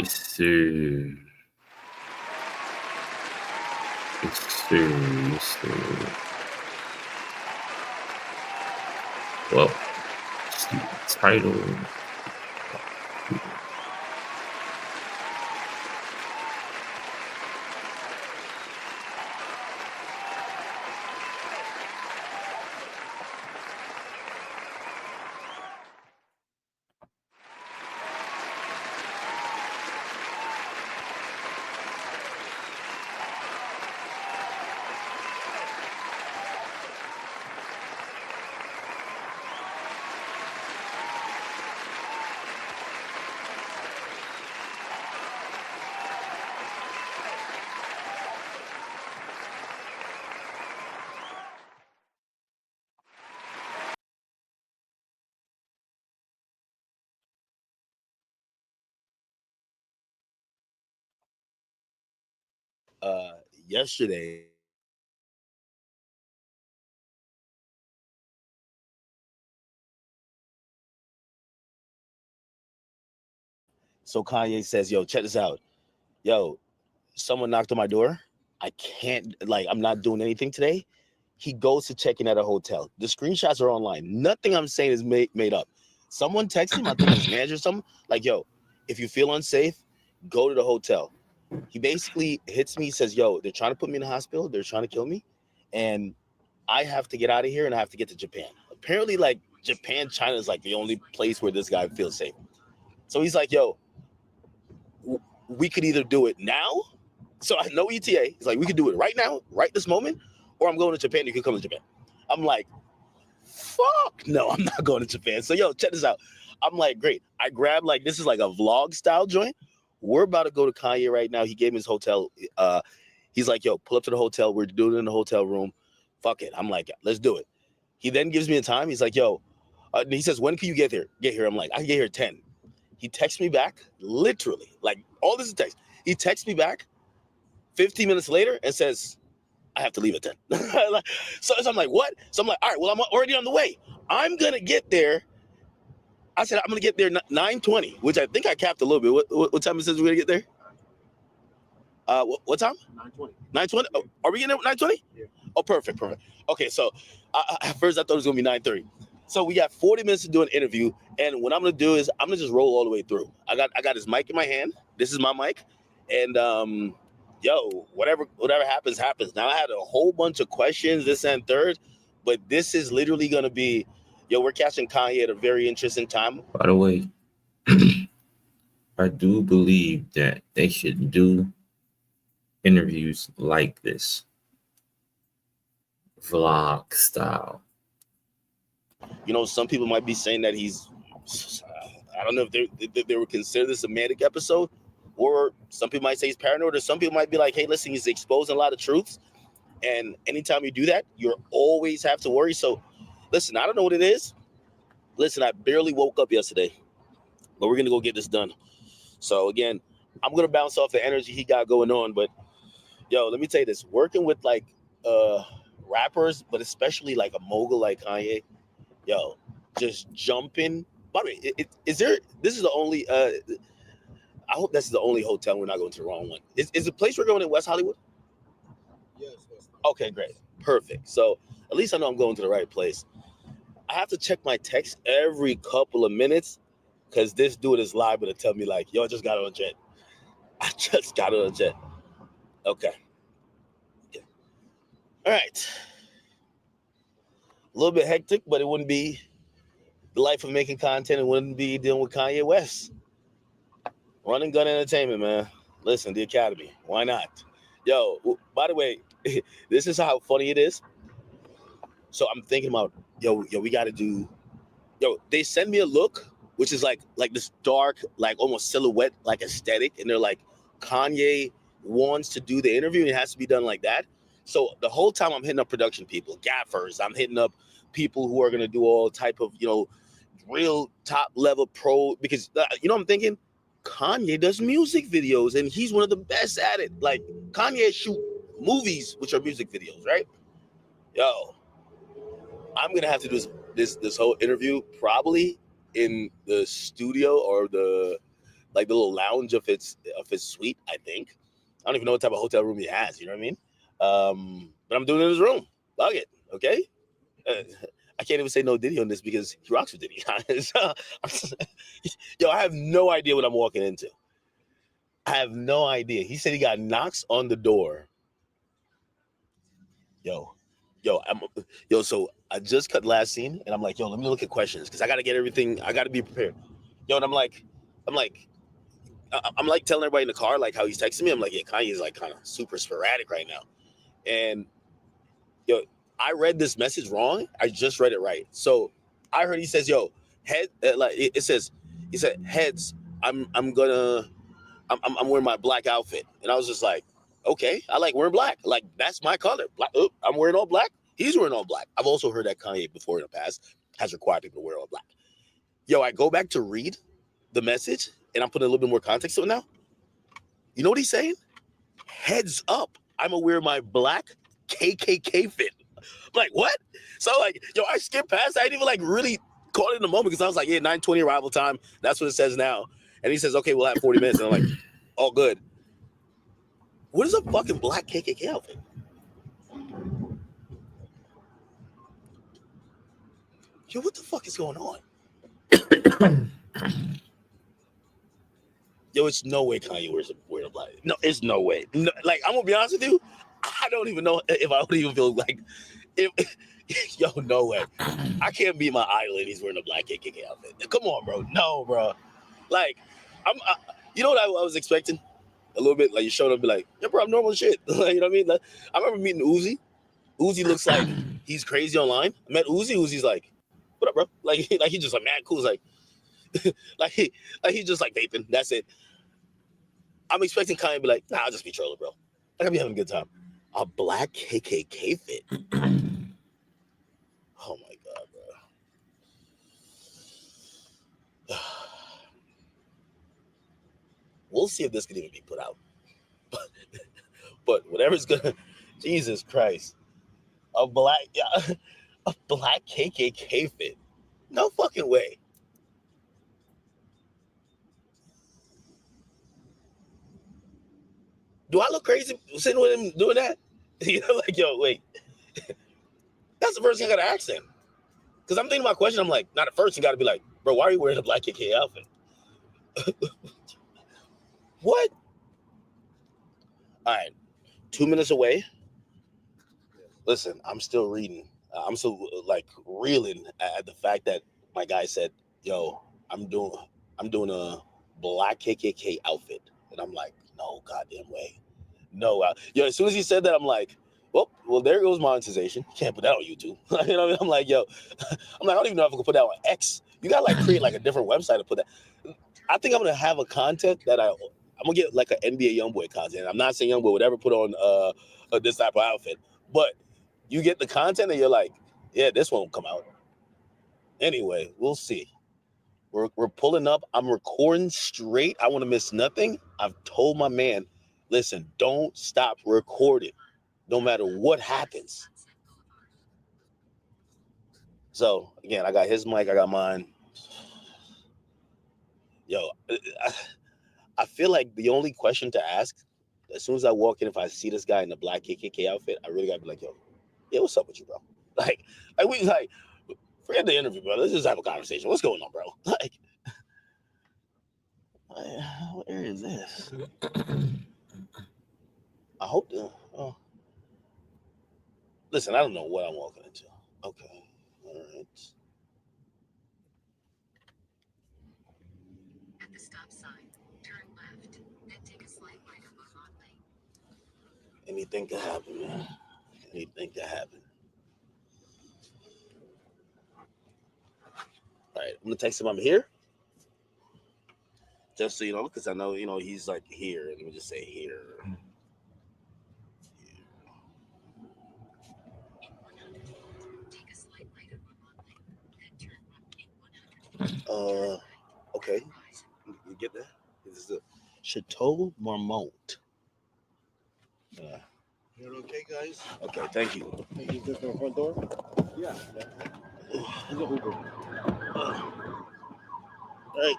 Yes, sir. Yes, sir. Yes, sir. Well, let's see the title. Yesterday, so Kanye says, "Yo, check this out. Yo, someone knocked on my door. I can't like I'm not doing anything today." He goes to check in at a hotel. The screenshots are online. Nothing I'm saying is made up. Someone texted him, I think his manager or something, like, "Yo, if you feel unsafe, go to the hotel." He basically hits me, says, "Yo, they're trying to put me in the hospital. They're trying to kill me, and I have to get out of here and I have to get to Japan." Apparently, like Japan, China is like the only place where this guy feels safe. So he's like, "Yo, we could either do it now." So I know ETA. He's like, "We could do it right now, right this moment, or I'm going to Japan. You can come to Japan." I'm like, "Fuck no, I'm not going to Japan." So yo, check this out. I'm like, great. I grabbed like this is like a vlog style joint. We're about to go to Kanye right now. He gave me his hotel. He's like, "Yo, pull up to the hotel. We're doing it in the hotel room. Fuck it." I'm like, "Let's do it." He then gives me a time. He's like, "Yo," he says, "When can you get here?" Get here. I'm like, "I can get here 10." He texts me back, literally, like all this is text. He texts me back 15 minutes later and says, "I have to leave at 10." So I'm like, "What?" So I'm like, "All right, well, I'm already on the way. I'm going to get there." I said, "I'm going to get there 9:20, which I think I capped a little bit. What time it says we're going to get there? What time? 9:20. 9:20? Oh, are we getting there at 9:20? Yeah. Oh, perfect, perfect. Okay, so at first I thought it was going to be 9:30. So we got 40 minutes to do an interview, and what I'm going to do is I'm going to just roll all the way through. I got his mic in my hand. This is my mic, and yo, whatever happens. Now I had a whole bunch of questions, this and third, but this is literally going to be, yo, we're catching Kanye at a very interesting time. By the way, I do believe that they should do interviews like this, vlog style. Some people might be saying that he's, I don't know if they would consider this a manic episode, or some people might say he's paranoid, or some people might be like, "Hey, listen, he's exposing a lot of truths, and anytime you do that, you always have to worry." So, listen, I don't know what it is. Listen, I barely woke up yesterday, but we're gonna go get this done. So again, I'm gonna bounce off the energy he got going on, but yo, let me tell you this: working with like uh rappers, but especially like a mogul like Kanye, yo, just jumping. By the way, is there? This is the only. I hope this is the only hotel we're not going to the wrong one. Is the place we're going in West Hollywood? Yes. Okay, great, perfect. So at least I know I'm going to the right place. I have to check my text every couple of minutes because this dude is live to tell me like, "Yo, I just got on a jet. I just got on a jet." Okay. Yeah. All right. A little bit hectic, but it wouldn't be the life of making content. It wouldn't be dealing with Kanye West. Run and gun entertainment, man. Listen, the Academy. Why not? Yo, by the way, this is how funny it is. So I'm thinking about, yo, we got to do. Yo, they send me a look, which is like this dark, like almost silhouette, like aesthetic, and they're like, Kanye wants to do the interview, and it has to be done like that. So the whole time I'm hitting up production people, gaffers. I'm hitting up people who are gonna do all type of real top level pro, because I'm thinking Kanye does music videos and he's one of the best at it. Like Kanye shoot movies which are music videos, right? Yo, I'm gonna have to do this whole interview probably in the studio or like the little lounge of his suite. I think I don't even know what type of hotel room he has. You know what I mean? But I'm doing it in his room. Bug it, okay? I can't even say no Diddy on this because he rocks with Diddy. Yo, I have no idea what I'm walking into. I have no idea. He said he got knocks on the door. Yo, yo. So I just cut last scene, and I'm like, yo, let me look at questions because I got to get everything. I got to be prepared. Yo, and I'm like, I'm like telling everybody in the car like how he's texting me. I'm like, yeah, Kanye's like kind of super sporadic right now, and yo, I read this message wrong. I just read it right. So I heard he says, yo, head, like it says, he said, heads, I'm wearing my black outfit. And I was just like, okay, I like wearing black. Like, that's my color. Black, I'm wearing all black. He's wearing all black. I've also heard that Kanye before in the past has required people to wear all black. Yo, I go back to read the message and I'm putting a little bit more context to it now. You know what he's saying? Heads up. I'm gonna wear my black KKK fit. I'm like, what? So like, yo, I skipped past. I didn't even like really caught it in the moment because I was like, yeah, 9:20 arrival time. That's what it says now. And he says, okay, we'll have 40 minutes. And I'm like, all good. What is a fucking black KKK outfit? Yo, what the fuck is going on? Yo, it's no way Kanye wears a black. No, it's no way. No, like, I'm gonna be honest with you. I don't even know if I would even feel like if yo, no way. I can't be my idol and he's wearing a black KKK outfit. Come on, bro. No, bro. Like, you know what I was expecting? A little bit like you showed up and be like, yeah, bro, I'm normal as shit. Like, you know what I mean? Like, I remember meeting Uzi. Uzi looks like he's crazy online. I met Uzi. Uzi's like, what up, bro? Like he's just like mad cool. He's like, he's just like vaping. That's it. I'm expecting Kanye to be like, nah, I'll just be trolling, bro. Like, I'll be having a good time. A black KKK fit. Oh my god, bro. We'll see if this can even be put out. But whatever's gonna, Jesus Christ, a black, a black KKK fit. No fucking way. Do I look crazy sitting with him doing that? You know, like, yo, wait. That's the first thing I gotta ask him. Because I'm thinking about question. I'm like, not at first, you gotta be like, bro, why are you wearing a black KKK outfit? What? All right, 2 minutes away. Listen, I'm still reading. I'm still like reeling at the fact that my guy said, "Yo, I'm doing, I'm doing a black KKK outfit," and I'm like, "No, goddamn way, no." Yo, as soon as he said that, I'm like, "Well, there goes monetization. Can't put that on YouTube." You know what I mean? I'm like, "Yo," I'm like, "I don't even know if I can put that on X. You gotta like create like a different website to put that." I think I'm gonna have a content that I'm gonna get like an NBA YoungBoy content. I'm not saying YoungBoy would ever put on this type of outfit, but you get the content and you're like, yeah, this won't come out. Anyway, we'll see. We're pulling up. I'm recording straight. I want to miss nothing. I've told my man, listen, don't stop recording, no matter what happens. So again, I got his mic, I got mine. Yo, I feel like the only question to ask, as soon as I walk in, if I see this guy in the black KKK outfit, I really gotta be like, yo, yeah, what's up with you, bro? Like we like, forget the interview, bro. Let's just have a conversation. What's going on, bro? Like, where is this? I hope. Oh, listen, I don't know what I'm walking into. Okay, all right. At the stop sign, turn left, then take a slight right up on lane. Anything can happen, man. Anything can happen. All right, I'm gonna text him I'm here, just so you know, because I know he's like here. Let me just say here. Okay. You get that? This is a Chateau Marmont. You're okay, guys? Okay, thank you. Thank you. Just the front door? Yeah. He's an Uber. Right.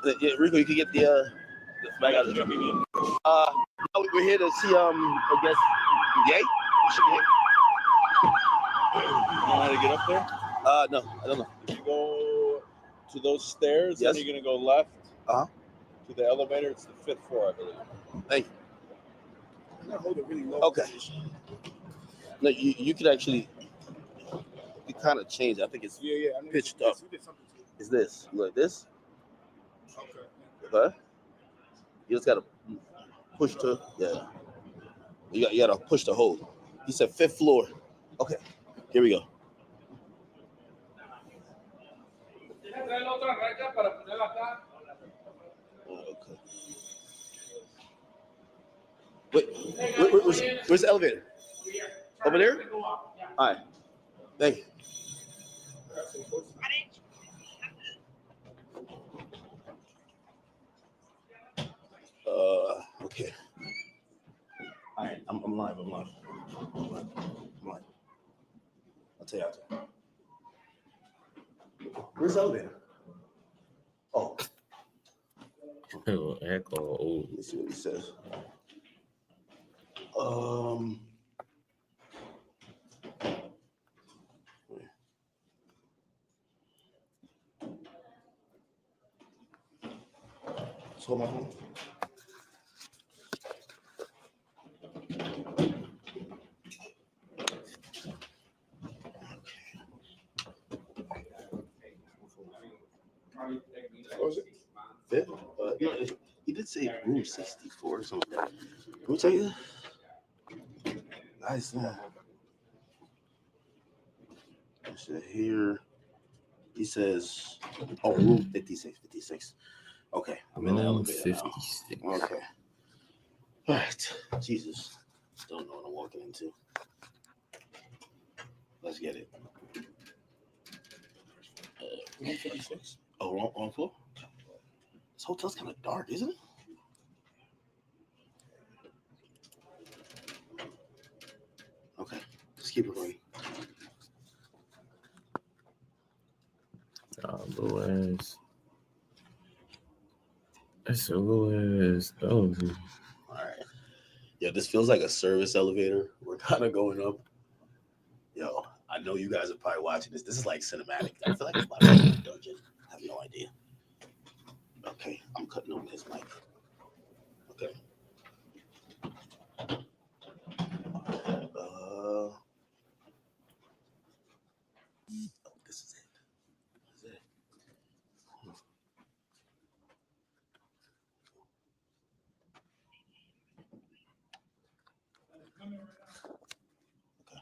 Yeah, Rico, you can get the bag out of the truck. Now we're here to see I guess Yay. You should get. You know how to get up there? No, I don't know. If you go to those stairs, Yes. then you're gonna go left. Uh-huh. To the elevator. It's the 5th floor, I believe. Thank you. I'm gonna hold it really low. Okay. No, you could actually. You kind of change. I think it's Yeah. I mean, pitched up. We did something too. Is this like this? Okay. Okay. You just gotta push to You gotta push to hold. He said 5th floor. Okay. Here we go. Okay. Where's the elevator? Over there? All right. Thank you. Okay. All right. I'm live. I'm live. I'll tell you after. Where's the elevator? Oh. Echo. Let's see what he says. Let's hold my phone. What was it? 5th? No, he did say room 64 or something. Let me tell you. Nice. Here, he says, oh, room 56. Okay, I'm in the elevator 56. now. Okay. All right. Jesus. Don't know what I'm walking into. Let's get it. Room 56. Oh, wrong floor? This hotel's kind of dark, isn't it? Okay, just keep it going. Boaz. That's Boaz. Oh, All right. Yeah, this feels like a service elevator. We're kind of going up. Yo, I know you guys are probably watching this. This is like cinematic. I feel like it's about to be a dungeon. I have no idea. Okay, I'm cutting on his mic. Okay. This is it. This is it. Okay.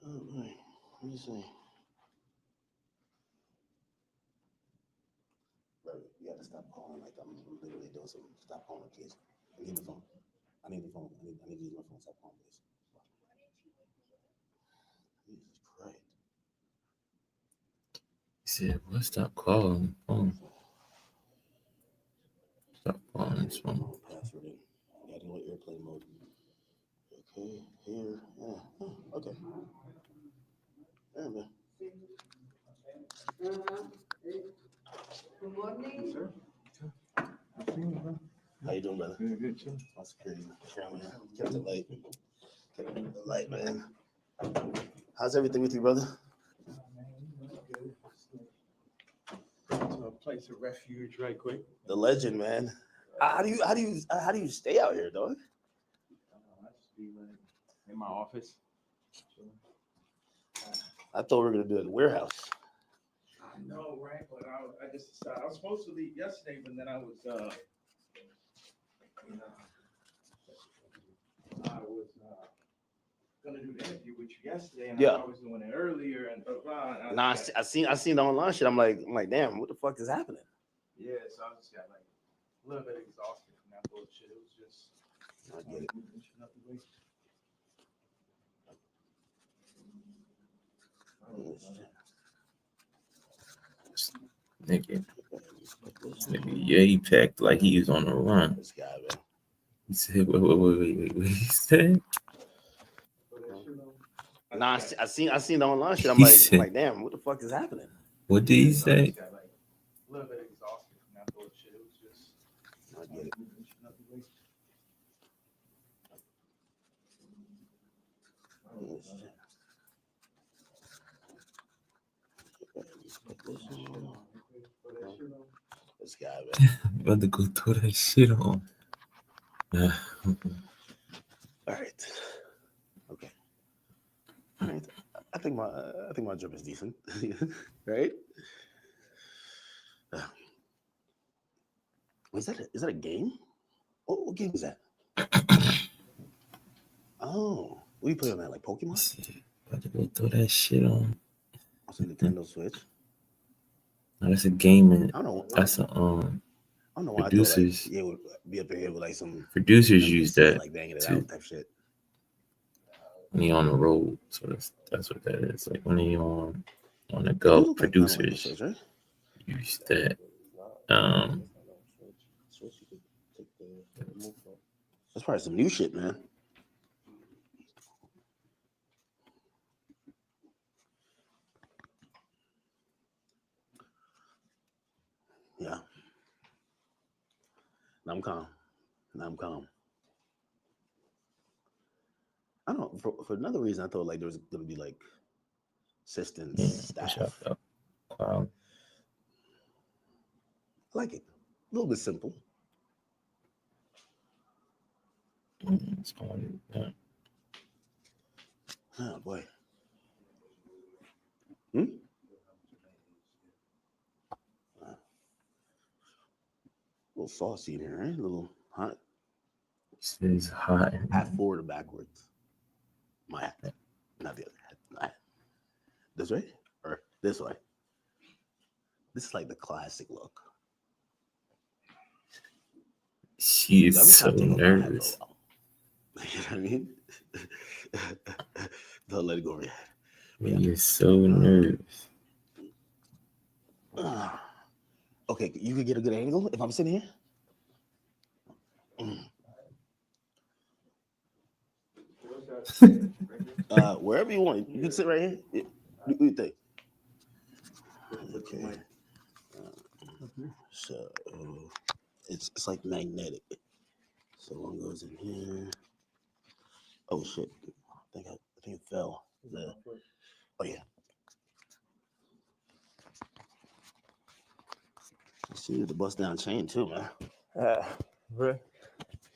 All right. Let me see. Bro, you gotta stop calling like I'm literally doing something. Stop calling, please. I need the phone. I need the phone. I need to use my phone. Stop calling, please. Jesus Christ. he said, "What? Stop calling." Stop calling this phone. Password in. Gotta go airplane mode. Okay, here. Yeah. Okay. There, man. Good morning. Sir? How you doing, brother? Good, chill. My security camera kept the light. Kept the light, man. How's everything with you, brother? To a place of refuge right quick. The legend, man. How do you stay out here, dog? I just be like in my office. I thought we were gonna do it at the warehouse. I know, right? But I just decided I was supposed to leave yesterday, but then I was gonna do the interview with you yesterday, and Yeah. I was doing it earlier, and blah blah. Nah, I seen the online shit. I'm like, damn, what the fuck is happening? Yeah, so I just got like a little bit exhausted from that bullshit. It was just I get it. Nigga, yeah, he packed like he was on a run. This guy, man. He said, wait. He said, Nah, I seen the online shit. I'm He like, said- damn, what the fuck is happening? what did he say? Just got like a little bit exhausted from that bullshit. It was just I get it. This guy, man. I'm about to go throw that shit on. All right. Okay. All right. I think my drip is decent, right? Is that a game? What game is that? Oh, what do you play on that? Like Pokemon? About to go throw that shit on. It's a Nintendo Switch. No, that's a game, and I don't know. that's a I don't know why producers. I thought like it would be up here with like some Producers use NPCs, that like banging it too. out type shit. When you're on the road. So that's what that is. Like when you're on the It do go, look like Final Fantasy producers Switch, right? use that. That's probably some new shit, man. Yeah. Now I'm calm. I don't know. For another reason, I thought like there was gonna be like assistants, staff. Wow. I like it. A little bit simple. It's going, yeah. Oh boy. A little saucy in here, right? A little hot. This is hot. Hat forward or backwards? My hat. Not the other hat. My hat. This way? Or this way? This is like the classic look. She is I've been so trying to take off my hat for a nervous. while. You know what I mean? Don't let it go over your head. Yeah. You're so nervous. Okay, you could get a good angle if I'm sitting here. Wherever you want, you can sit right here. What do you think? Okay. So it's like magnetic. So one goes in here. Oh shit! I think it fell. Oh yeah. I see the bust down chain too, man.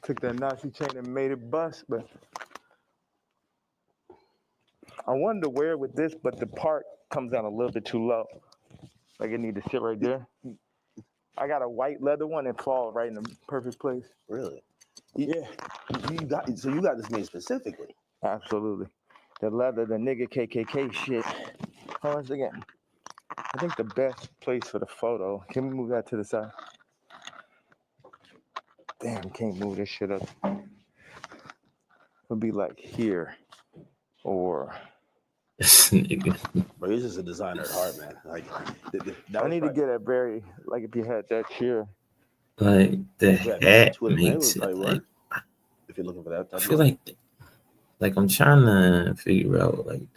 Took that Nazi chain and made it bust, but I wanted to wear it with this, but the part comes down a little bit too low. Like it need to sit right there. I got a white leather one and fall right in the perfect place. Really? Yeah, You got this made specifically. absolutely. The leather, the nigga KKK shit. Hold on a second. I think the best place for the photo. Can we move that to the side? Damn, can't move this shit up. It'll be like here, or This nigga. But he's just a designer at heart, man. Like I need to get a very like if you had that chair. Like the hat makes it. Like, if you're looking for that. I feel like I'm trying to figure out like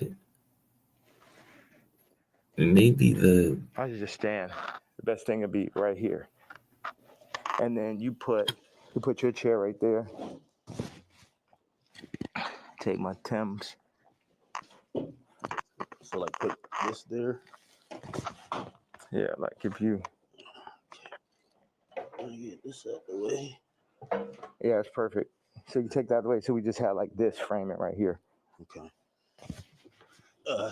maybe the. I should just stand. The best thing would be right here, and then you put your chair right there. Take my Timbs. So like put this there. Yeah, like if you. Let me get this out the way. Yeah, it's perfect. So you take that away. So we just have like this, frame it right here. Okay.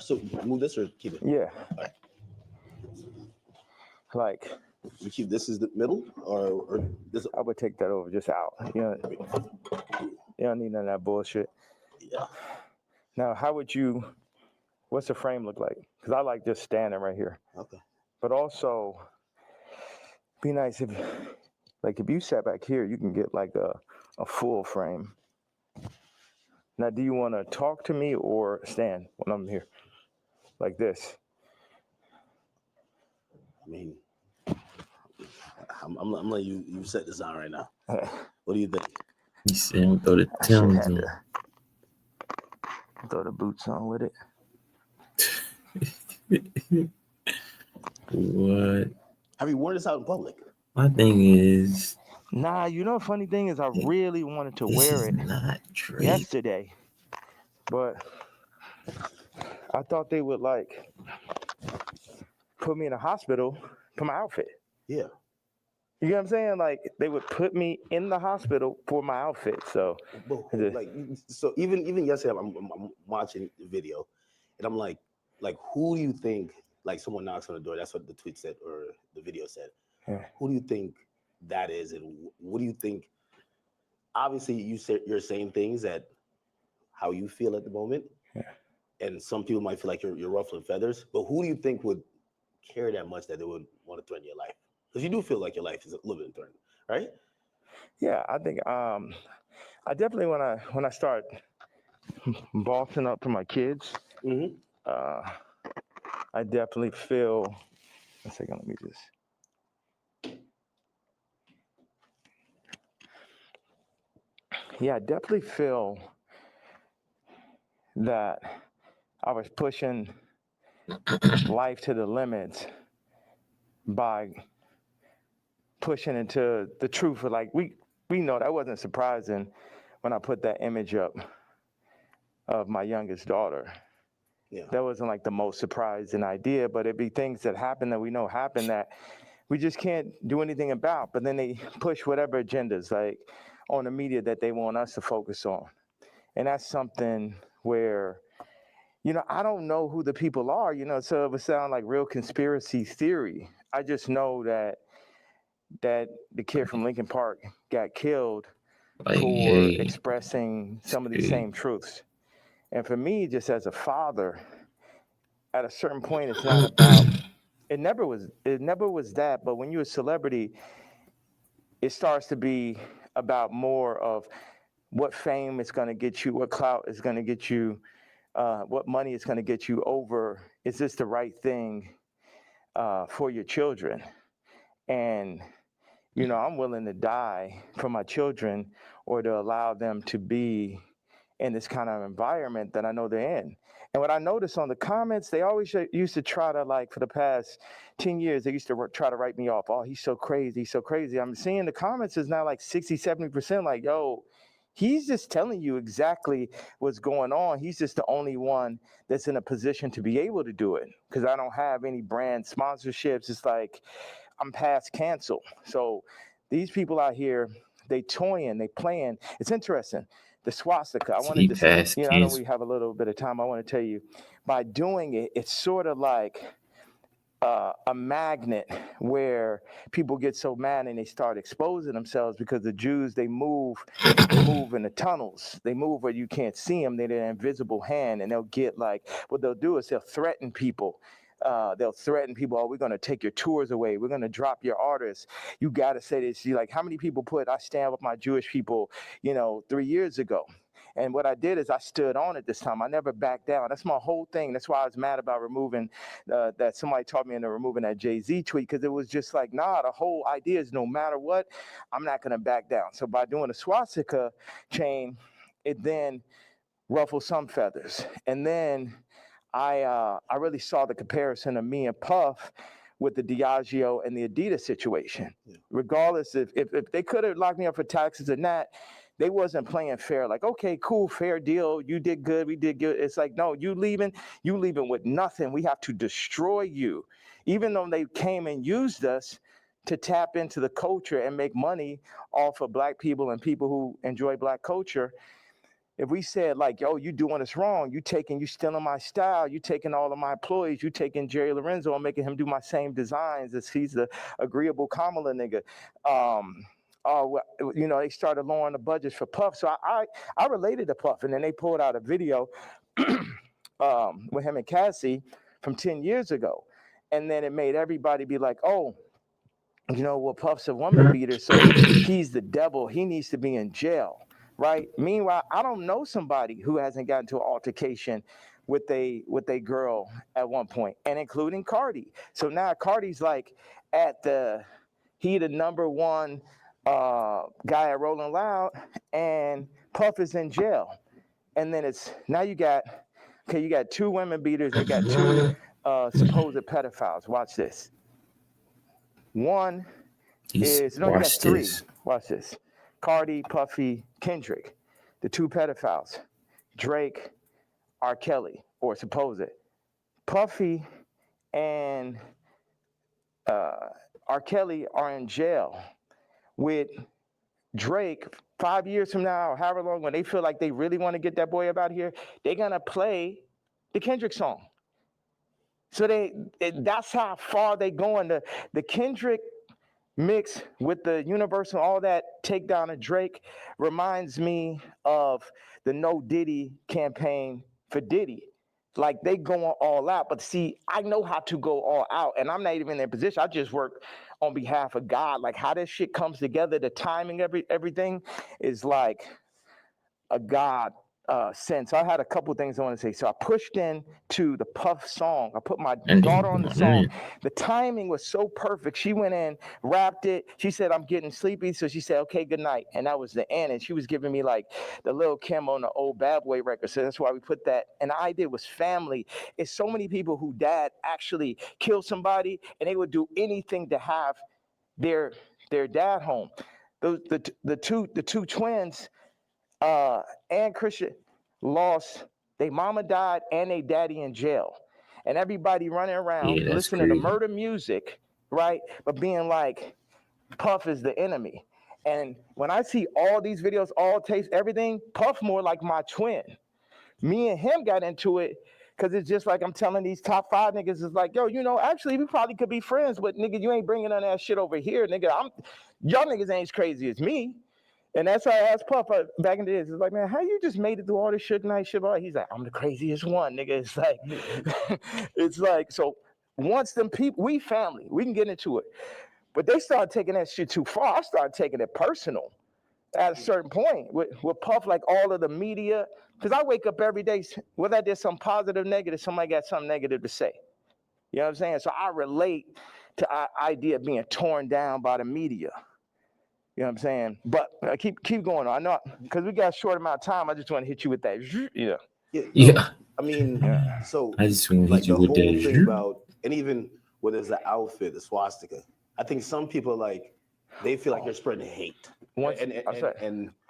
So move this or keep it? Yeah. All right. Like. You keep this as the middle, or this? I would take that over just out. You don't need none of that bullshit. Yeah. Now, what's the frame look like? Because I like just standing right here. Okay. But also, be nice if you sat back here, you can get like a full frame. Now, do you want to talk to me or stand when I'm here? like this. I mean, I'm letting you set this on right now. What do you think? He said, throw the I should Timbs have on. to throw the boots on with it. What? Have you worn this out in public? My thing is, Nah, you know, funny thing is, I really wanted to this wear is it not Drake. yesterday, but I thought they would like put me in a hospital for my outfit. Yeah. You know what I'm saying? Like they would put me in the hospital for my outfit. So, But like, so even yesterday, I'm watching the video, and I'm like, who do you think? Like, someone knocks on the door. That's what the tweet said, or the video said. yeah. Who do you think that is, and what do you think? Obviously, you're saying things that how you feel at the moment, Yeah. and some people might feel like you're ruffling feathers. But who do you think would care that much that they would want to threaten your life? Because you do feel like your life is a little bit threatened, right? Yeah, I think I definitely when I start bossing up for my kids, Mm-hmm. I definitely feel. One second, let me just. Yeah, I definitely feel that I was pushing life to the limits by pushing into the truth. Of like we know that wasn't surprising when I put that image up of my youngest daughter. Yeah. That wasn't like the most surprising idea, but it'd be things that happen that we know happen that we just can't do anything about. But then they push whatever agendas like on the media that they want us to focus on. And that's something where, you know, I don't know who the people are, you know, so it would sound like real conspiracy theory. I just know that the kid from Lincoln Park got killed like, for hey, expressing some of these hey. same truths. And for me, just as a father, at a certain point, it's not about. It never was that. But when you're a celebrity, it starts to be about more of what fame is going to get you, what clout is going to get you, what money is going to get you over. Is this the right thing for your children? And you know, I'm willing to die for my children or to allow them to be in this kind of environment that I know they're in. And what I noticed on the comments, they always used to try to, like, for the past 10 years, they used to try to write me off. Oh, he's so crazy. He's so crazy. I'm seeing the comments is now like 60, 70% like, yo, he's just telling you exactly what's going on. He's just the only one that's in a position to be able to do it because I don't have any brand sponsorships. It's like I'm past cancel. So these people out here, they toying, they playing. It's interesting. The swastika. I wanted See, to, past you know, I know kids. we have a little bit of time. I want to tell you, by doing it, it's sort of like a magnet where people get so mad and they start exposing themselves because the Jews they move in the tunnels. They move where you can't see them. They're an invisible hand, and they'll get like what they'll do is they'll threaten people. They'll threaten people. Oh, we're going to take your tours away. We're going to drop your artists. You got to say this. You like how many people put I stand with my Jewish people, you know, 3 years ago. And what I did is I stood on it this time. I never backed down. That's my whole thing. That's why I was mad about removing that somebody taught me into removing that Jay-Z tweet because it was just like, nah, the whole idea is no matter what, I'm not going to back down. So by doing a swastika chain, it then ruffled some feathers. And then I really saw the comparison of me and Puff with the Diageo and the Adidas situation. Yeah. Regardless if they could have locked me up for taxes or not, they wasn't playing fair. Like, okay, cool, fair deal. You did good. We did good. It's like, no, you leaving with nothing. We have to destroy you. Even though they came and used us to tap into the culture and make money off of black people and people who enjoy black culture. If we said like, yo, you doing us wrong, you stealing my style, you taking all of my employees, you taking Jerry Lorenzo and making him do my same designs as he's the agreeable Kamala nigga. You know, they started lowering the budgets for Puff. So I related to Puff, and then they pulled out a video with him and Cassie from 10 years ago. And then it made everybody be like, oh, you know, well, Puff's a woman beater, so he's the devil. He needs to be in jail, right? Meanwhile, I don't know somebody who hasn't gotten to an altercation with a girl at one point, and including Cardi. So now Cardi's like at the number one guy at Rolling Loud, and Puff is in jail. And then it's now you got two women beaters, and you got two supposed pedophiles. Watch this. One is no, you got Watch three. this. Watch this. Cardi, Puffy, Kendrick, the two pedophiles. Drake, R. Kelly, or supposed. Puffy and R. Kelly are in jail with Drake 5 years from now, or however long, when they feel like they really want to get that boy up out here, they're gonna play the Kendrick song. So that's how far they going. The Kendrick mix with the Universal, all that takedown of Drake reminds me of the No Diddy campaign for Diddy. Like they going all out, but see, I know how to go all out, and I'm not even in their position. I just work on behalf of God. Like how this shit comes together, the timing, everything is like a God sense. I had a couple things I want to say. So I pushed in to the Puff song. I put my And daughter on the song. The timing was so perfect. She went in, rapped it. She said, I'm getting sleepy. So she said, okay, good night. And that was the end. And she was giving me like the Lil Kim on the old Bad Boy record. So that's why we put that. And the idea was family. It's so many people who dad actually killed somebody, and they would do anything to have their dad home. The two twins, and Christian lost their mama died and their daddy in jail, and everybody running around listening to murder music, right? But being like, Puff is the enemy. And when I see all these videos, all tapes, everything, Puff more like my twin. Me and him got into it because it's just like I'm telling these top 5 niggas, is like, yo, actually we probably could be friends, but nigga, you ain't bringing none of that shit over here, nigga. Y'all niggas ain't as crazy as me. And that's why I asked Puff back in the days. It's like, man, how you just made it through all this shit night shit? He's like, I'm the craziest one, nigga. It's like, it's like, so once them people, we family, we can get into it. But they started taking that shit too far. I started taking it personal at a certain point with Puff, like all of the media. Because I wake up every day, whether I did something positive, negative, somebody got something negative to say. You know what I'm saying? So I relate to the idea of being torn down by the media. You know what I'm saying? But keep going on. I know, because we got a short amount of time. I just want to hit you with that. Yeah. I mean, so I just want to like hit you the with whole that. thing about, and even whether it's the outfit, the swastika, I think some people like they feel like they're spreading hate and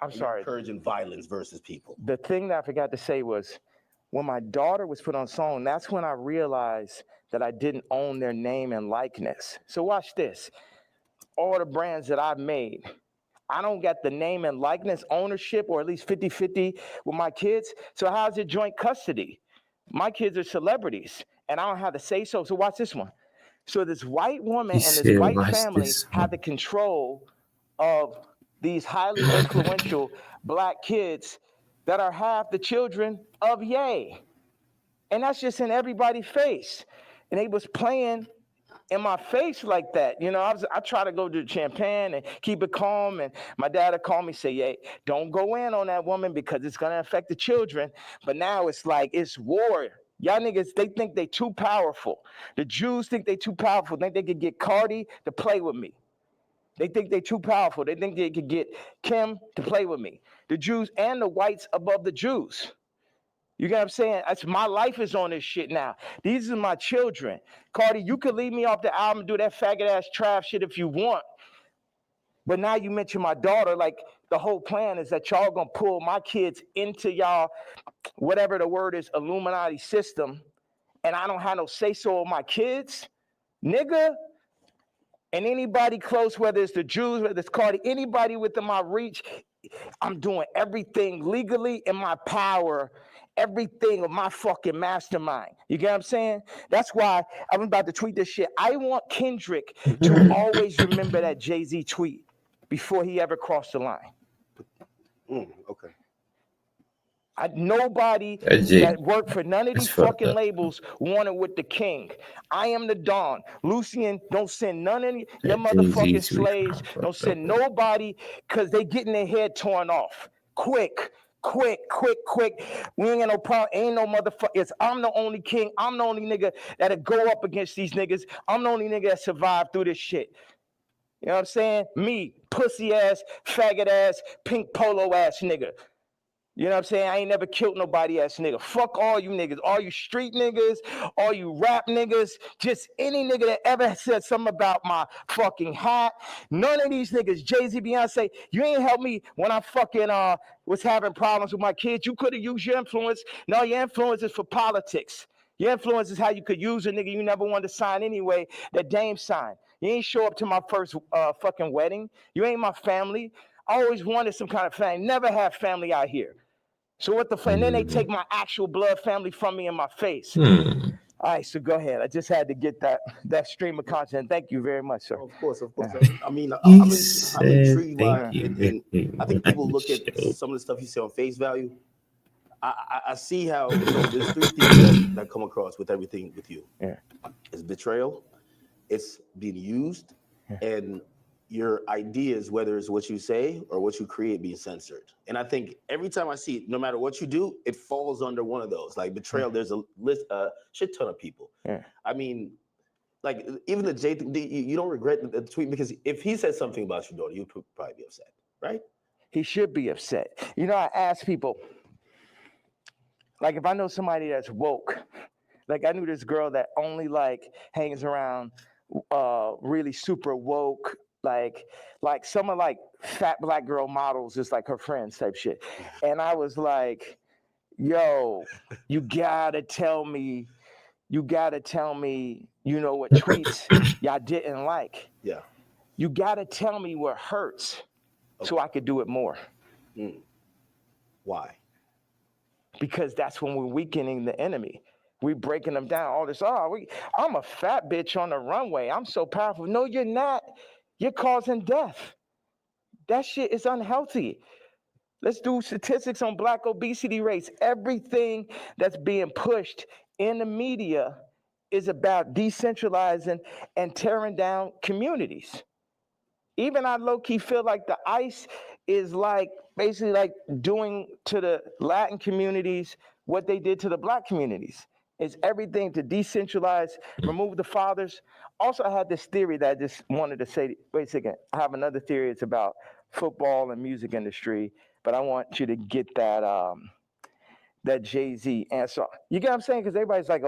encouraging violence versus people. The thing that I forgot to say was, when my daughter was put on song, that's when I realized that I didn't own their name and likeness. So watch this. All the brands that I've made, I don't got the name and likeness ownership, or at least 50-50 with my kids. So how's it joint custody? My kids are celebrities, and I don't have to say so. So watch this one. So this white woman and this white family have the control of these highly influential black kids that are half the children of Ye. And that's just in everybody's face. And they was playing in my face like that. I try to go to Champagne and keep it calm. And my dad would call me, say, hey, don't go in on that woman because it's going to affect the children. But now it's like, it's war. Y'all niggas, they think they too powerful. The Jews think they too powerful. Think they could get Cardi to play with me. They think they too powerful. They think they could get Kim to play with me. The Jews and the whites above the Jews. You get what I'm saying? My life is on this shit now. These are my children. Cardi, you could leave me off the album and do that faggot ass trap shit if you want. But now you mention my daughter, like the whole plan is that y'all gonna pull my kids into y'all, whatever the word is, Illuminati system, and I don't have no say-so of my kids, nigga. And anybody close, whether it's the Jews, whether it's Cardi, anybody within my reach, I'm doing everything legally in my power, everything of my fucking mastermind. You get what I'm saying? That's why I'm about to tweet this shit. I want Kendrick to always remember that Jay-Z tweet before he ever crossed the line. Okay. Nobody that worked for none of these fucking labels wanted with the king. I am the Don. Lucian, don't send none of your motherfucking slaves. Don't send nobody, because they getting their head torn off. Quick. Quick. We ain't got no problem. Ain't no motherfuckers. I'm the only king. I'm the only nigga that'll go up against these niggas. I'm the only nigga that survived through this shit. You know what I'm saying? Me, pussy ass, faggot ass, pink polo ass nigga. You know what I'm saying? I ain't never killed nobody ass nigga. Fuck all you niggas. All you street niggas, all you rap niggas, just any nigga that ever said something about my fucking hat. None of these niggas, Jay-Z, Beyonce, you ain't helped me when I fucking was having problems with my kids. You could have used your influence. No, your influence is for politics. Your influence is how you could use a nigga you never wanted to sign anyway, that Dame signed. You ain't show up to my first fucking wedding. You ain't my family. I always wanted some kind of family. Never have family out here. So what the fuck? And then they take my actual blood family from me in my face. All right, so go ahead. I just had to get that stream of content. Thank you very much, sir. Of course. I mean, He I'm said, intrigued by "Thank you and very I think people look much." at some of the stuff you say on face value. I see how there's three themes that come across with everything with you. Yeah. It's betrayal, it's being used, and your ideas, whether it's what you say or what you create, being censored. And I think every time I see it, no matter what you do, it falls under one of those. Like betrayal, there's a shit ton of people. Yeah. I mean, like even the J thing, you don't regret the tweet, because if he said something about your daughter, you'd probably be upset, right? He should be upset. You know, I ask people, like if I know somebody that's woke, like I knew this girl that only like hangs around really super woke, like some of like fat black girl models, just like her friends type shit. And I was like, yo, you gotta tell me, you know what tweets y'all didn't like. Yeah. You gotta tell me what hurts so I could do it more. Why? Because that's when we're weakening the enemy. We're breaking them down. All this, I'm a fat bitch on the runway. I'm so powerful. No, you're not. You're causing death. That shit is unhealthy. Let's do statistics on black obesity rates. Everything that's being pushed in the media is about decentralizing and tearing down communities. Even I low-key feel like the ICE is like basically like doing to the Latin communities what they did to the black communities. It's everything to decentralize, remove the fathers. Also, I had this theory that I just wanted to say, wait a second, I have another theory. It's about football and music industry, but I want you to get that Jay-Z answer. You get what I'm saying? Because everybody's like,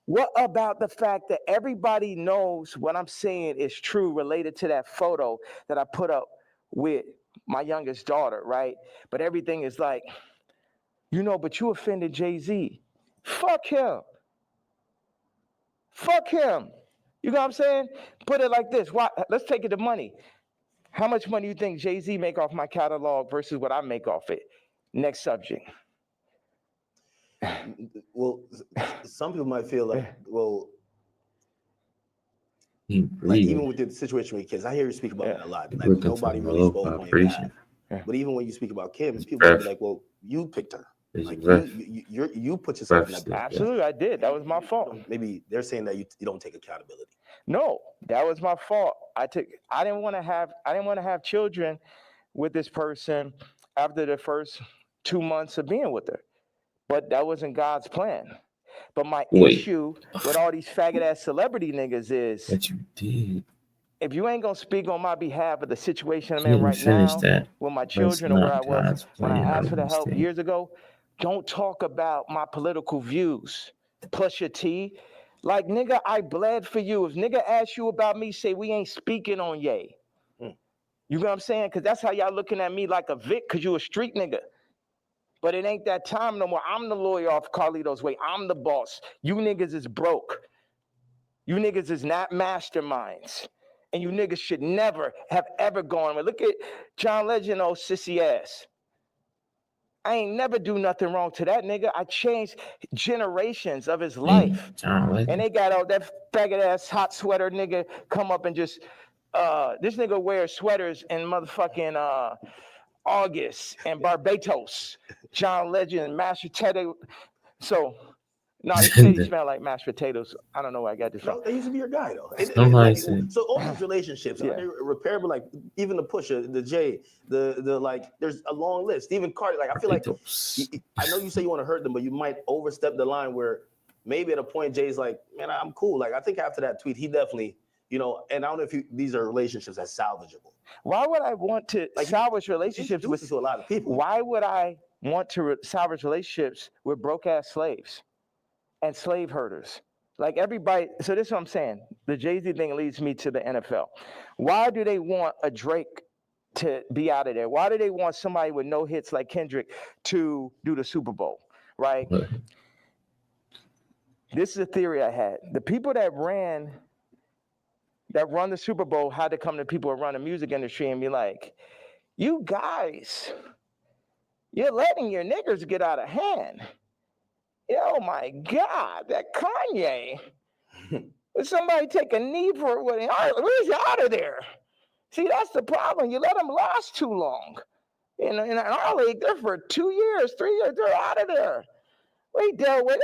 what about the fact that everybody knows what I'm saying is true related to that photo that I put up with my youngest daughter, right? But everything is like, but you offended Jay-Z. Fuck him. Fuck him. You know what I'm saying? Put it like this. Why? Let's take it to money. How much money do you think Jay-Z make off my catalog versus what I make off it? Next subject. Well, some people might feel like, well, Like even with the situation with kids, I hear you speak about that a lot. Like Working nobody to really low spoke on your vibration. behalf. But even when you speak about Kim, people will be like, well, you picked her. It's Like rough. you put yourself in that Stuff. position. Absolutely, I did. That was my fault. Maybe they're saying that you don't take accountability. No, that was my fault. I didn't want to have children with this person after the first 2 months of being with her. But that wasn't God's plan. But my issue with all these faggot ass celebrity niggas is that you did. If you ain't gonna speak on my behalf of the situation I'm in right now with my children or where I was when I asked for the help years ago, don't talk about my political views. Plus your T. Like, nigga, I bled for you. If nigga asks you about me, say we ain't speaking on Ye. You know what I'm saying? Because that's how y'all looking at me like a Vic, because you a street nigga. But it ain't that time no more. I'm the lawyer off Carlito's way. I'm the boss. You niggas is broke. You niggas is not masterminds. And you niggas should never have ever gone. Look at John Legend, old sissy ass. I ain't never do nothing wrong to that nigga. I changed generations of his life. And they got all that faggot ass hot sweater nigga come up and just, this nigga wears sweaters in motherfucking August and Barbados. John Legend, Master Teddy. So No, he said he smelled like mashed potatoes. I don't know where I got this from. No, they used to be your guy though. Somebody said, So all these relationships, are they repairable? Like even the Pusha, the Jay, the like. There's a long list. Even Cardi. Like I feel like I know you say you want to hurt them, but you might overstep the line where maybe at a point Jay's like, man, I'm cool. Like I think after that tweet, he definitely, and I don't know if these are relationships that's salvageable. Why would I want to salvage relationships with to a lot of people? Why would I want to salvage relationships with broke ass slaves and slave herders? Like everybody. So this is what I'm saying. The Jay-Z thing leads me to the NFL. Why do they want a Drake to be out of there? Why do they want somebody with no hits like Kendrick to do the Super Bowl? Right. This is a theory I had. The people that run the Super Bowl had to come to people who run the music industry and be like, you guys, you're letting your niggers get out of hand. Oh my God, that Kanye. Would somebody take a knee for it? Where's he out of there? See, that's the problem. You let them last too long. In our league, they're for 2 years, 3 years, they're out of there. We deal with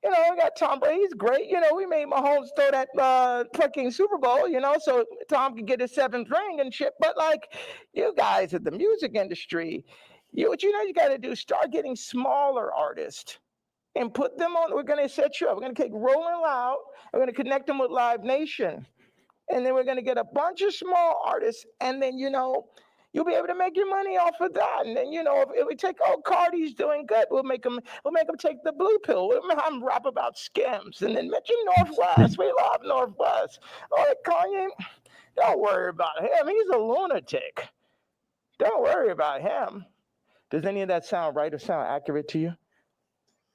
we got Tom Brady. He's great. We made Mahomes throw that fucking Super Bowl, so Tom could get his 7th ring and shit. But like you guys at the music industry, you got to do, start getting smaller artists and put them on. We're going to set you up. We're going to take Rolling Loud. We're going to connect them with Live Nation. And then we're going to get a bunch of small artists. And then, you'll be able to make your money off of that. And then, if we take, Cardi's doing good, we'll make them take the blue pill. We'll have them rap about skims. And then mention Northwest. We love Northwest. Kanye, don't worry about him. He's a lunatic. Don't worry about him. Does any of that sound right or sound accurate to you?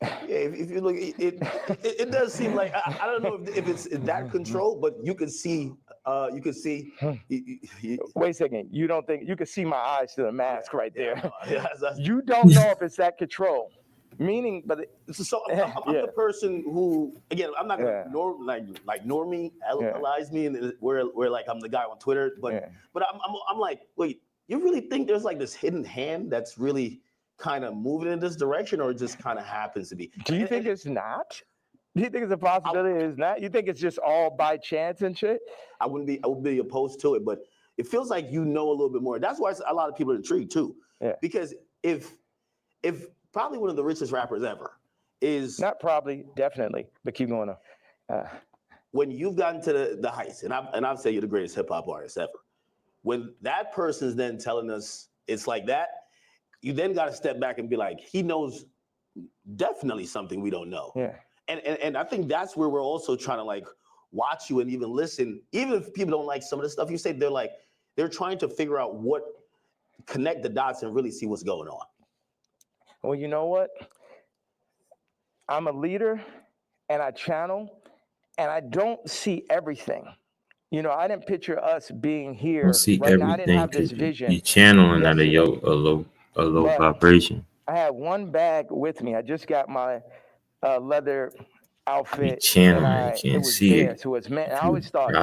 Yeah, if you look, it does seem like I don't know if it's that control, but you could see. Wait a second. You don't think you can see my eyes through the mask right there? Yeah, you don't know if it's that control. Meaning, but I'm the person who, again, I'm not gonna normalize me, and where like I'm the guy on Twitter, but I'm like, wait, you really think there's like this hidden hand that's really kind of moving in this direction, or it just kind of happens to be? Do you think it's not? Do you think it's a possibility it's not? You think it's just all by chance and shit? I would be opposed to it, but it feels like a little bit more. That's why a lot of people are intrigued too. Yeah. Because if probably one of the richest rappers ever is not probably, definitely, but keep going on. When you've gotten to the heights, and I've said you're the greatest hip hop artist ever. When that person's then telling us it's like that, you then got to step back and be like, he knows definitely something we don't know. Yeah. And I think that's where we're also trying to like watch you and even listen. Even if people don't like some of the stuff you say, they're trying to figure out connect the dots and really see what's going on. Well, you know what? I'm a leader and I channel and I don't see everything. I didn't picture us being here. See right everything. now. I didn't have this vision. You channeling out of a low vibration. I had one bag with me. I just got my leather outfit. Channeling, can't see it. So it's meant. I always thought,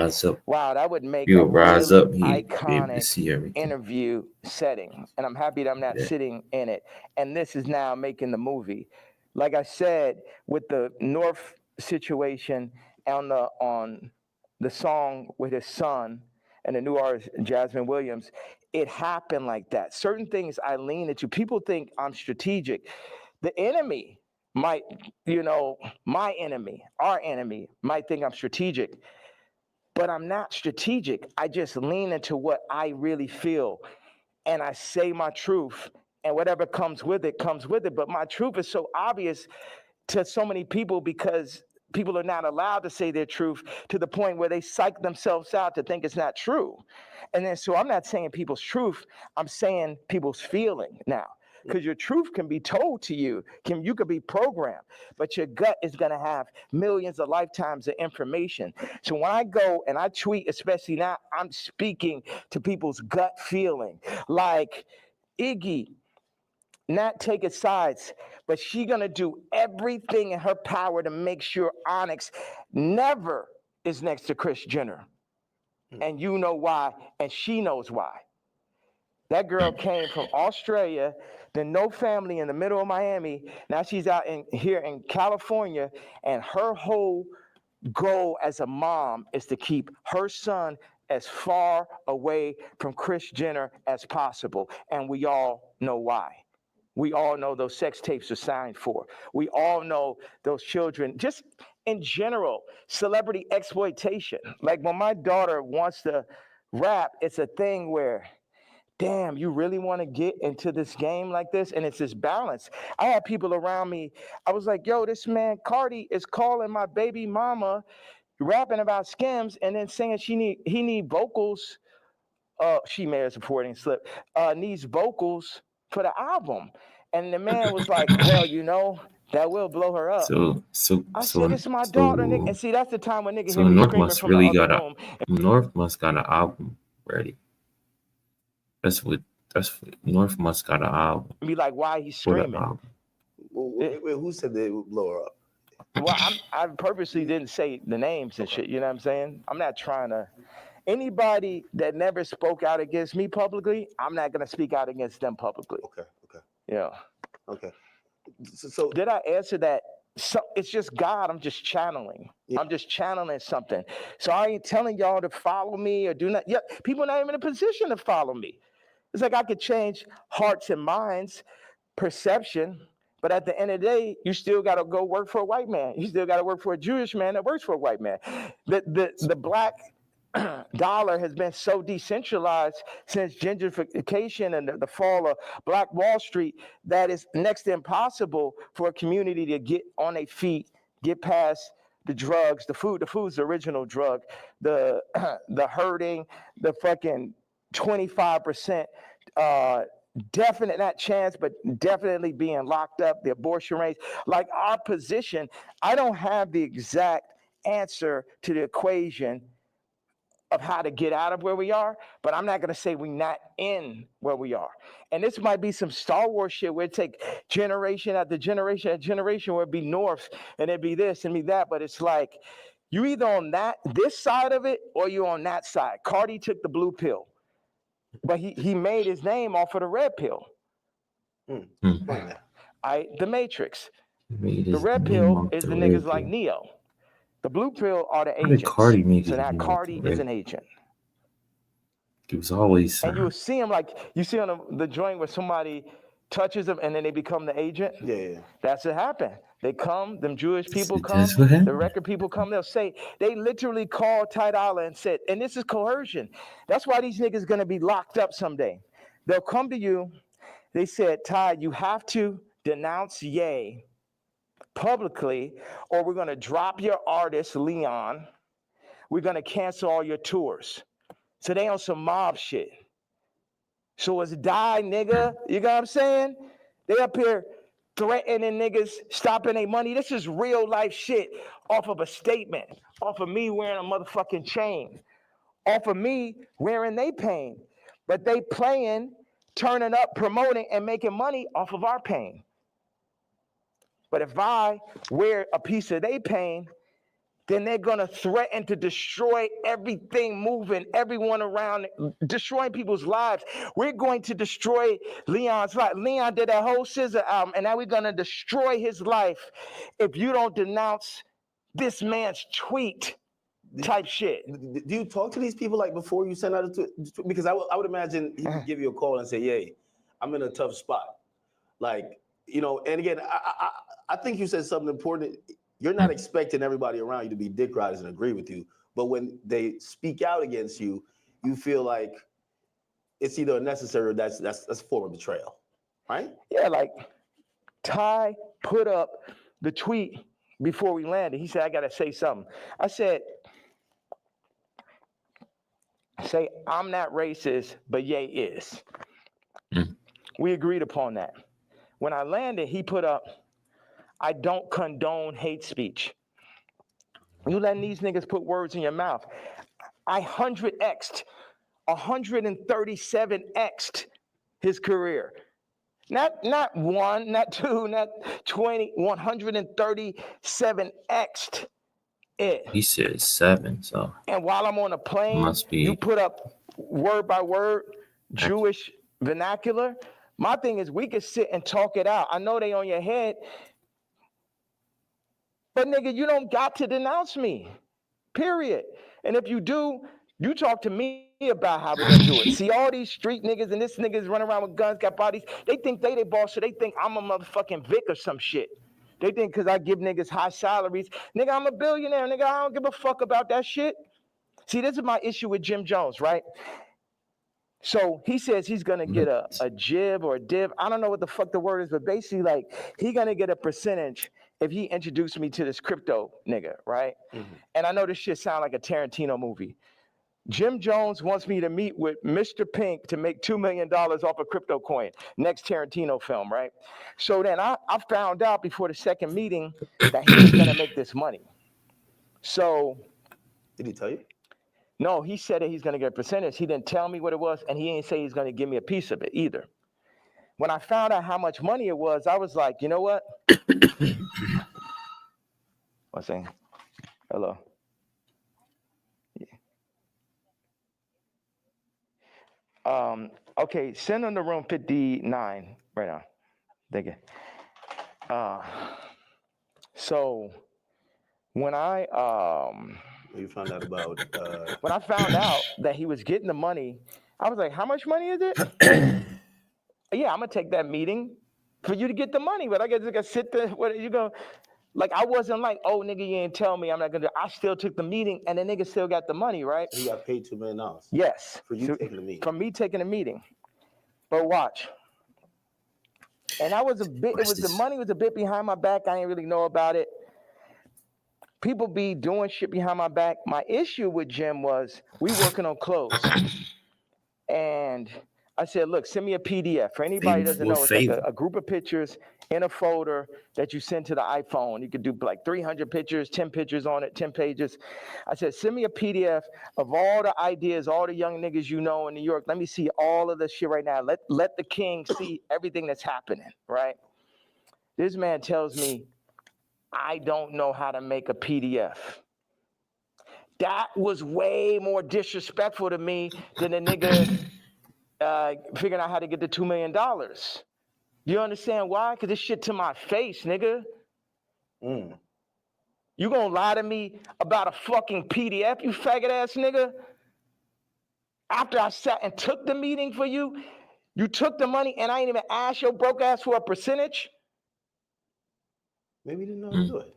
wow, that would make a really up, iconic interview setting. And I'm happy that I'm not sitting in it. And this is now making the movie. Like I said, with the North situation on the song with his son and the new artist Jasmine Williams, it happened like that. Certain things I lean into. People think I'm strategic. The enemy might, my enemy, our enemy might think I'm strategic, but I'm not strategic. I just lean into what I really feel, and I say my truth, and whatever comes with it, comes with it. But my truth is so obvious to so many people because people are not allowed to say their truth, to the point where they psych themselves out to think it's not true. And then, so I'm not saying people's truth, I'm saying people's feeling now. Because your truth can be told to you, you could be programmed, but your gut is going to have millions of lifetimes of information. So when I go and I tweet, especially now, I'm speaking to people's gut feeling. Like Iggy, not taking sides, but she going to do everything in her power to make sure Onyx never is next to Kris Jenner. And you know why, and she knows why. That girl came from Australia, then no family in the middle of Miami. Now she's out here in California, and her whole goal as a mom is to keep her son as far away from Kris Jenner as possible. And we all know why. We all know those sex tapes are signed for. We all know those children, just in general, celebrity exploitation. Like when my daughter wants to rap, it's a thing where, damn, you really want to get into this game like this? And it's this balance. I had people around me. I was like, yo, this man, Cardi, is calling my baby mama, rapping about Skims, and then saying he need vocals. She may have supporting slip, needs vocals for the album. And the man was like, well, that will blow her up. I said, it's my daughter, nigga. And see, that's the time when nigga hear me screaming from the other room. North must got an album ready. That's what North must got an album. Be like, why he's screaming? Wait, who said they would blow her up? Well, I purposely didn't say the names and shit. You know what I'm saying? I'm not trying to. Anybody that never spoke out against me publicly, I'm not gonna speak out against them publicly. Okay. Yeah. Okay. So did I answer that? So it's just God. I'm just channeling. Yeah. I'm just channeling something. So I ain't telling y'all to follow me or do not. Yeah, people are not even in a position to follow me. It's like I could change hearts and minds, perception, but at the end of the day, you still got to go work for a white man. You still got to work for a Jewish man that works for a white man. The black dollar has been so decentralized since gentrification and the fall of Black Wall Street that it's next to impossible for a community to get on their feet, get past the drugs, the food. The food's the original drug. The hurting, the fucking 25%. Definite, not chance, but definitely being locked up, the abortion rates. Like our position, I don't have the exact answer to the equation of how to get out of where we are, but I'm not going to say we're not in where we are. And this might be some Star Wars shit where it take generation after generation after generation where it'd be North and it'd be this and be that, but it's like you either on this side of it or you on that side. Cardi took the blue pill, but he made his name off of the red pill. The Matrix. The red pill is the niggas like Neo. The blue pill are the agents. So now Cardi is an agent. He was always. And you'll see him like you see on the joint where somebody touches them and then they become the agent. Yeah. That's what happened. They come, them Jewish people come, the record people come. They'll say they literally called Ty Dolla and said, and this is coercion. That's why these niggas gonna be locked up someday. They'll come to you. They said, Ty, you have to denounce Ye publicly, or we're going to drop your artist, Leon. We're going to cancel all your tours. So they on some mob shit. So it's die, nigga. You know what I'm saying? They up here threatening niggas, stopping their money. This is real life shit off of a statement, off of me wearing a motherfucking chain, off of me wearing they pain. But they playing, turning up, promoting, and making money off of our pain. But if I wear a piece of their pain, then they're going to threaten to destroy everything moving, everyone around, destroying people's lives. We're going to destroy Leon's life. Leon did that whole Scissor album, and now we're going to destroy his life if you don't denounce this man's tweet type shit. Do you talk to these people like before you send out a tweet? Because I would imagine he would give you a call and say, "Yay, I'm in a tough spot." Like, and again, I think you said something important. You're not expecting everybody around you to be dick riders and agree with you, but when they speak out against you, you feel like it's either necessary or that's a form of betrayal, right? Yeah, like Ty put up the tweet before we landed. He said, "I gotta say something." I said, "Say I'm not racist, but Ye is." We agreed upon that. When I landed, he put up, "I don't condone hate speech." You letting these niggas put words in your mouth. I 137x'd his career. Not one, not two, not 20, 137x'd it. He said 7, so. And while I'm on a plane, you put up word by word Jewish vernacular. My thing is we could sit and talk it out. I know they on your head, but nigga, you don't got to denounce me, period. And if you do, you talk to me about how we're gonna do it. See all these street niggas and this niggas running around with guns, got bodies. They think they boss, so they think I'm a motherfucking Vic or some shit. They think because I give niggas high salaries, nigga, I'm a billionaire, nigga. I don't give a fuck about that shit. See, this is my issue with Jim Jones, right? So he says he's gonna get a jib or a div. I don't know what the fuck the word is, but basically, like, he gonna get a percentage if he introduced me to this crypto nigga, right? Mm-hmm. And I know this shit sound like a Tarantino movie. Jim Jones wants me to meet with Mr. Pink to make $2 million off a crypto coin. Next Tarantino film, right? So then I found out before the second meeting that he was gonna make this money. So did he tell you? No, he said that he's going to get a percentage. He didn't tell me what it was, and he didn't say he's going to give me a piece of it either. When I found out how much money it was, I was like, you know what? One second. Hello. Yeah. Okay, send them to room 59 right now. Thank you. So when you found out about when I found out that he was getting the money, I was like, how much money is it? Yeah, I'm gonna take that meeting for you to get the money, but I gotta sit there. What you go? Like, I wasn't like, oh nigga, you ain't tell me I'm not gonna do. I still took the meeting, and the nigga still got the money, right? He got paid $2 million. Yes, for you taking the meeting. From me taking the meeting. But watch. And I was a bit. The money was a bit behind my back. I didn't really know about it. People be doing shit behind my back. My issue with Jim was we working on clothes. And I said, look, send me a PDF. For anybody who doesn't know, it's like a group of pictures in a folder that you send to the iPhone. You could do like 300 pictures, 10 pictures on it, 10 pages. I said, send me a PDF of all the ideas, all the young niggas you know in New York. Let me see all of this shit right now. Let the king see everything that's happening, right? This man tells me, I don't know how to make a PDF. That was way more disrespectful to me than the nigga figuring out how to get the $2 million. You understand why? Because this shit to my face, nigga. You gonna lie to me about a fucking PDF, you faggot ass nigga? After I sat and took the meeting for you, you took the money and I ain't even asked your broke ass for a percentage? Maybe he didn't know how to do it.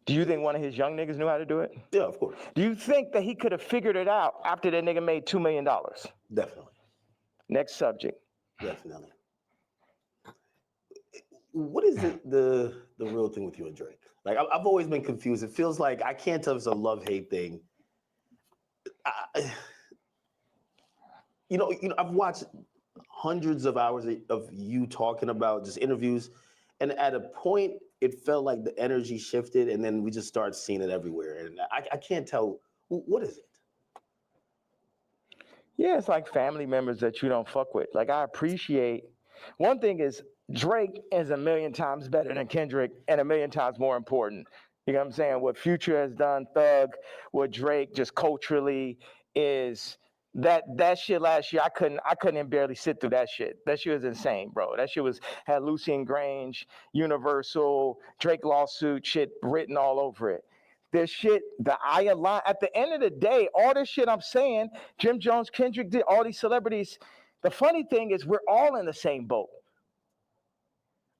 Do you think one of his young niggas knew how to do it? Yeah, of course. Do you think that he could have figured it out after that nigga made $2 million? Definitely. Next subject. Definitely. What is the real thing with you and Drake? Like, I've always been confused. It feels like I can't tell if it's a love-hate thing. I've watched hundreds of hours of you talking about just interviews, and at a point, it felt like the energy shifted, and then we just started seeing it everywhere. And I can't tell, what is it? Yeah, it's like family members that you don't fuck with. Like, I appreciate, one thing is Drake is a million times better than Kendrick and a million times more important. You know what I'm saying? What Future has done, Thug, what Drake just culturally is, that shit last year, I couldn't even barely sit through that shit. That shit was insane, bro. That shit had Lucian Grange, Universal, Drake lawsuit shit written all over it. This shit, at the end of the day, all this shit I'm saying, Jim Jones, Kendrick did, all these celebrities, the funny thing is we're all in the same boat.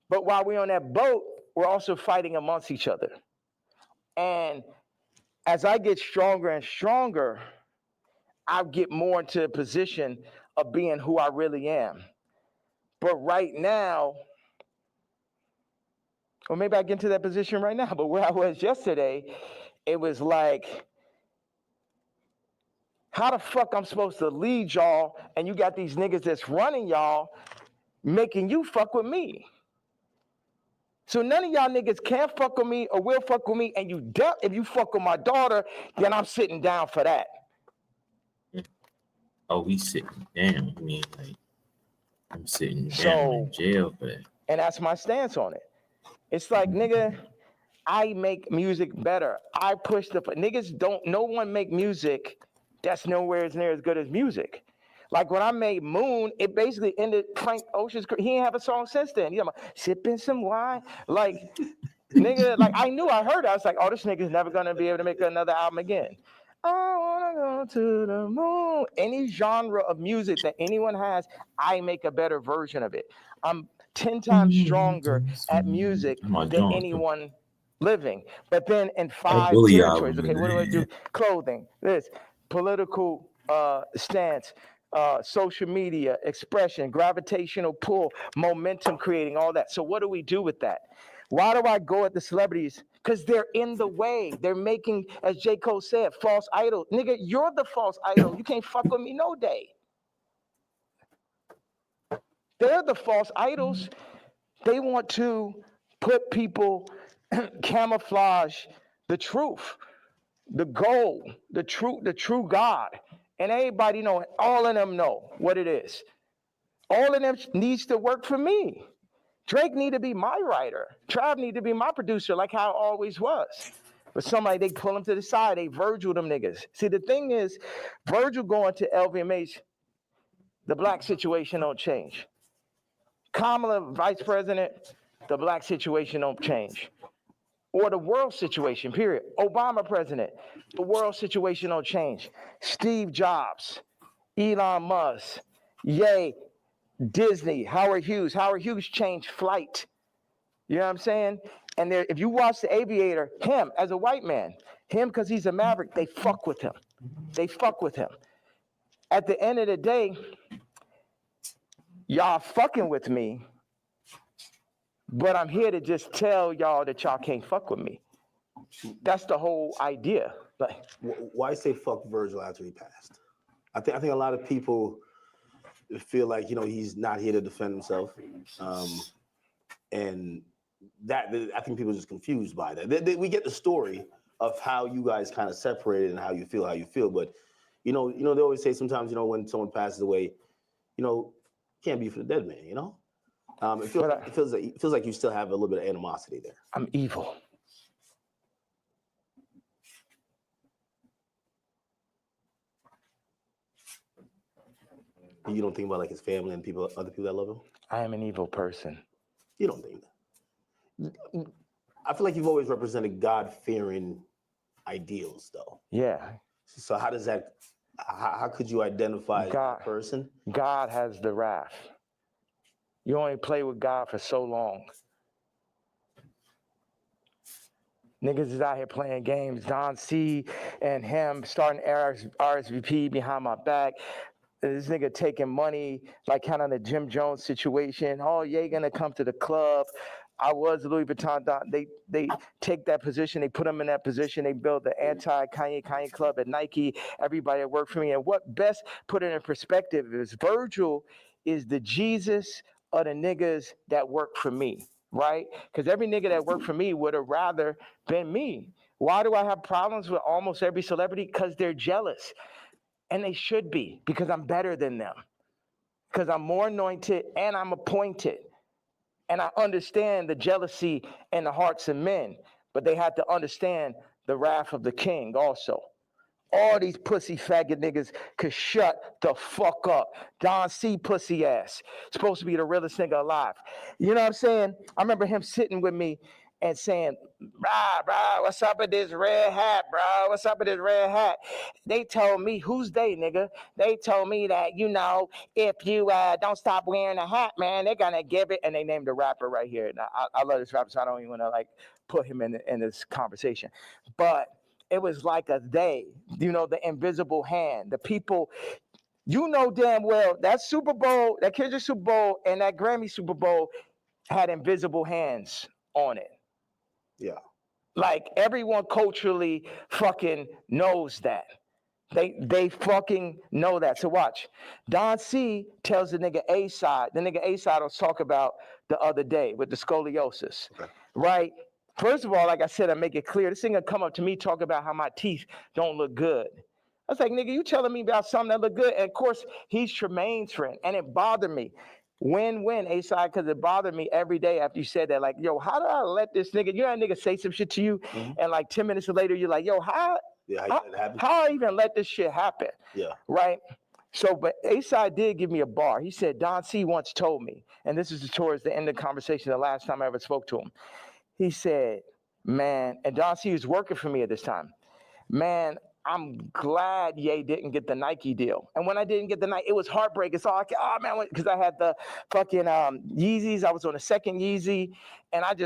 But while we're on that boat, we're also fighting amongst each other. And as I get stronger and stronger, I get more into a position of being who I really am. But right now, or maybe I get into that position right now, but where I was yesterday, it was like, how the fuck I'm supposed to lead y'all and you got these niggas that's running y'all making you fuck with me? So none of y'all niggas can fuck with me or will fuck with me, and if you fuck with my daughter, then I'm sitting down for that. Oh, we sitting down. I mean, like, I'm sitting down in jail for that. And that's my stance on it. It's like, nigga, I make music better. I push no one make music that's nowhere as near as good as music. Like when I made Moon, it basically ended Frank Ocean's career. He ain't have a song since then. You know, sipping some wine. Like, nigga, like I knew I heard it. I was like, oh, this nigga's never gonna be able to make another album again. I wanna go to the moon. Any genre of music that anyone has, I make a better version of it. I'm 10 times stronger at music than anyone living. But then in 5 territories, okay, what do I do? Clothing, this, political stance, social media, expression, gravitational pull, momentum creating, all that. So what do we do with that? Why do I go at the celebrities? Because they're in the way. They're making, as J. Cole said, false idol. Nigga, you're the false idol. You can't fuck with me no day. They're the false idols. They want to put people, camouflage the truth, the goal, the true God. And everybody know, all of them know what it is. All of them needs to work for me. Drake need to be my writer. Trav need to be my producer, like how it always was. But somebody, they pull him to the side, they Virgil them niggas. See, the thing is, Virgil going to LVMH, the black situation don't change. Kamala, vice president, the black situation don't change. Or the world situation, period. Obama president, the world situation don't change. Steve Jobs, Elon Musk, Ye, Disney, Howard Hughes. Howard Hughes changed flight. You know what I'm saying? And there, if you watch The Aviator, him as a white man, him because he's a maverick, they fuck with him. They fuck with him. At the end of the day, y'all fucking with me, but I'm here to just tell y'all that y'all can't fuck with me. That's the whole idea. Like, why say fuck Virgil after he passed? I think a lot of people feel like, you know, he's not here to defend himself, and that I think people are just confused by that. We get the story of how you guys kind of separated and how you feel, but you know, they always say sometimes, you know, when someone passes away, you know, can't be for the dead man, you know. It feels like you still have a little bit of animosity there. I'm evil. You don't think about like his family and other people that love him? I am an evil person. You don't think that? I feel like you've always represented God-fearing ideals, though. Yeah. So how does that? How could you identify that person? God has the wrath. You only play with God for so long. Niggas is out here playing games. Don C and him starting RSVP behind my back. This nigga taking money, like kind of the Jim Jones situation. Oh, yeah, gonna come to the club. I was Louis Vuitton. They take that position. They put them in that position. They build the anti-Kanye club at Nike. Everybody that worked for me. And what best put it in perspective is Virgil is the Jesus of the niggas that work for me, right? Because every nigga that worked for me would have rather been me. Why do I have problems with almost every celebrity? Because they're jealous. And they should be, because I'm better than them. Because I'm more anointed and I'm appointed. And I understand the jealousy in the hearts of men. But they had to understand the wrath of the king also. All these pussy faggot niggas could shut the fuck up. Don C pussy ass. Supposed to be the realest nigga alive. You know what I'm saying? I remember him sitting with me and saying, brah, what's up with this red hat, bro? What's up with this red hat? They told me, who's they, nigga? They told me that, you know, if you don't stop wearing a hat, man, they're going to give it. And they named a rapper right here. Now, I love this rapper, so I don't even want to, like, put him in this conversation. But it was like a they, you know, the invisible hand, the people, you know damn well, that Super Bowl, that Kendrick Super Bowl and that Grammy Super Bowl had invisible hands on it. Yeah. Like everyone culturally fucking knows that. They fucking know that. So watch. Don C tells the nigga A-side. The nigga A-side was talk about the other day with the scoliosis. Okay. Right? First of all, like I said, I make it clear. This nigga come up to me talk about how my teeth don't look good. I was like, nigga, you telling me about something that look good? And of course, he's Tremaine's friend. And it bothered me. Win-win, A-side, because it bothered me every day after you said that. Like, yo, how did I let this nigga, you know that nigga say some shit to you, and like 10 minutes later, you're like, yo, how I even let this shit happen? Yeah. Right? So, but A-Side did give me a bar. He said, Don C once told me, and this is towards the end of the conversation, the last time I ever spoke to him. He said, man, and Don C was working for me at this time. Man, I'm glad Ye didn't get the Nike deal. And when I didn't get the Nike, it was heartbreaking. So because I had the fucking Yeezys. I was on the second Yeezy. And I'm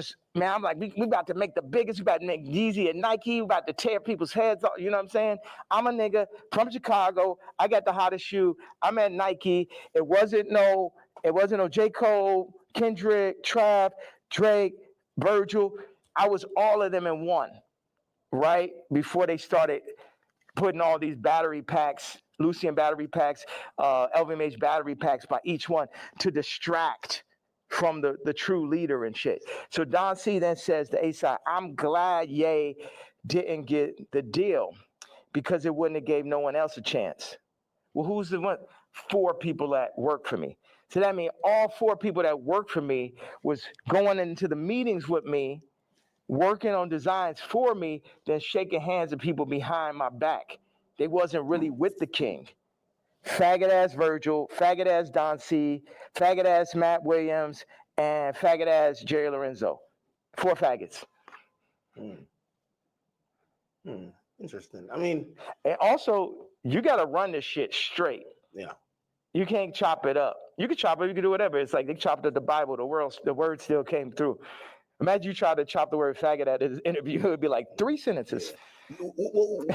like, we about to make the biggest. We about to make Yeezy and Nike. We about to tear people's heads off. You know what I'm saying? I'm a nigga from Chicago. I got the hottest shoe. I'm at Nike. It wasn't no J. Cole, Kendrick, Trav, Drake, Virgil. I was all of them in one. Right before they started putting all these battery packs, Lucian battery packs, LVMH battery packs by each one to distract from the true leader and shit. So Don C then says to A-Side, I'm glad Ye didn't get the deal because it wouldn't have gave no one else a chance. Well, who's the one? 4 people that work for me. So that means all 4 people that work for me was going into the meetings with me, working on designs for me, then shaking hands with people behind my back. They wasn't really with the king. Faggot ass Virgil, faggot ass Don C, faggot ass Matt Williams, and faggot ass Jerry Lorenzo. 4 faggots. Interesting. I mean, and also you got to run this shit straight. Yeah. You can't chop it up. You can chop it. You can do whatever. It's like they chopped up the Bible. The word still came through. Imagine you try to chop the word faggot at his interview. It would be like 3 sentences. Well,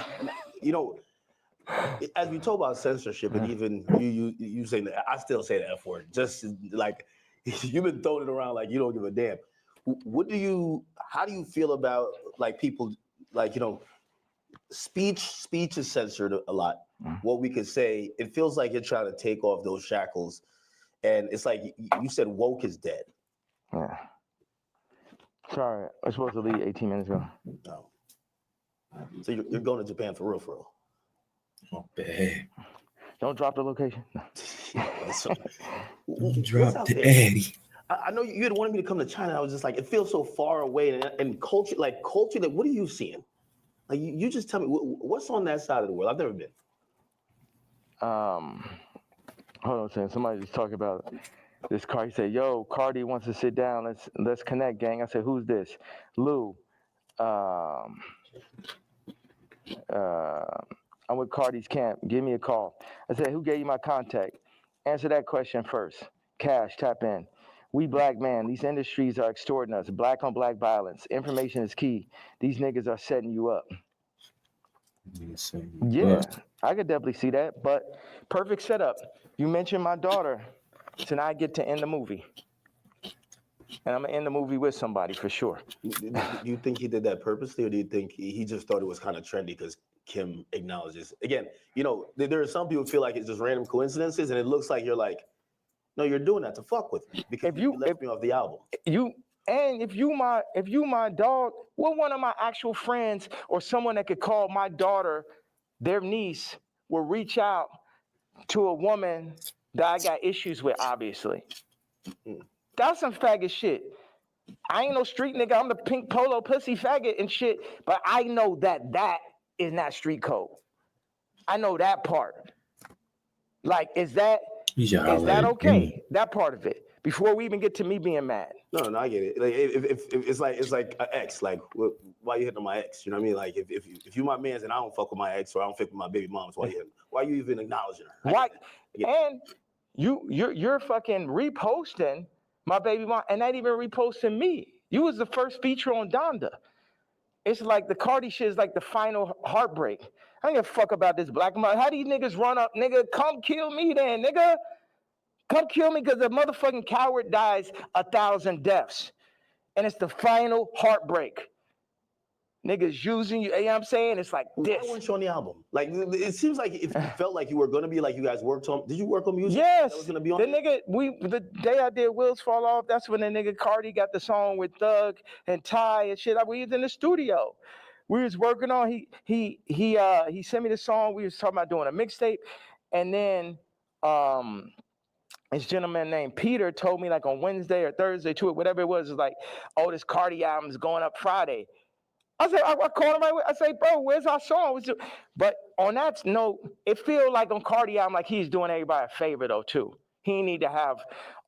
as we talk about censorship, and even you saying that, I still say the F word. Just like you've been throwing it around like you don't give a damn. How do you feel about like people like speech is censored a lot. What we could say, it feels like you're trying to take off those shackles, and it's like you said woke is dead. Yeah. Sorry, I was supposed to leave 18 minutes ago. No. So you're going to Japan for real? Oh, bad. Don't drop the location. Drop the Addy. I know you had wanted me to come to China. I was just like, it feels so far away, and culture, like what are you seeing? Like you just tell me what's on that side of the world. I've never been. Hold on a second. Somebody just talking about this car. He said, "Yo, Cardi wants to sit down. Let's connect, gang." I said, "Who's this?" Lou. I'm with Cardi's camp. Give me a call. I said, "Who gave you my contact?" Answer that question first. Cash, tap in. We black man. These industries are extorting us. Black on black violence. Information is key. These niggas are setting you up. Yeah, I could definitely see that. But perfect setup. You mentioned my daughter, so now I get to end the movie. And I'm going to end the movie with somebody for sure. Do you think he did that purposely, or do you think he just thought it was kind of trendy because Kim acknowledges? Again, there are some people who feel like it's just random coincidences, and it looks like you're like, no, you're doing that to fuck with me because you left me off the album. If you my dog, what one of my actual friends or someone that could call my daughter, their niece, will reach out to a woman that I got issues with, obviously. That's some faggot shit. I ain't no street nigga. I'm the pink polo pussy faggot and shit, but I know that is not street code. I know that part. Like, is that okay? That part of it. Before we even get to me being mad. No, I get it. Like, if it's like an ex. Like, why you hitting on my ex? You know what I mean? Like, if you my man's and I don't fuck with my ex or I don't fuck with my baby moms, why you even acknowledging her? Why? And you're fucking reposting my baby mom, and not even reposting me. You was the first feature on Donda. It's like the Cardi shit is like the final heartbreak. I don't give a fuck about this black mother. How these niggas run up, nigga? Come kill me then, nigga. Come kill me because a motherfucking coward dies 1,000 deaths. And it's the final heartbreak. Niggas using you, you know what I'm saying? It's like this. Why weren't you on the album? Like, it seems like if you felt like you were going to be, like you guys worked on, did you work on music? Yes. That was going to be on the day I did Wheels Fall Off, that's when the nigga Cardi got the song with Thug and Ty and shit. We was in the studio. We was working on, he sent me the song. We was talking about doing a mixtape. And then, this gentleman named Peter told me like on Wednesday or Thursday to it, whatever it was like, oh, this Cardi album is going up Friday. I say, I called him right away. I say, bro, where's our song? But on that note, it feel like on Cardi album, like he's doing everybody a favor though too. He need to have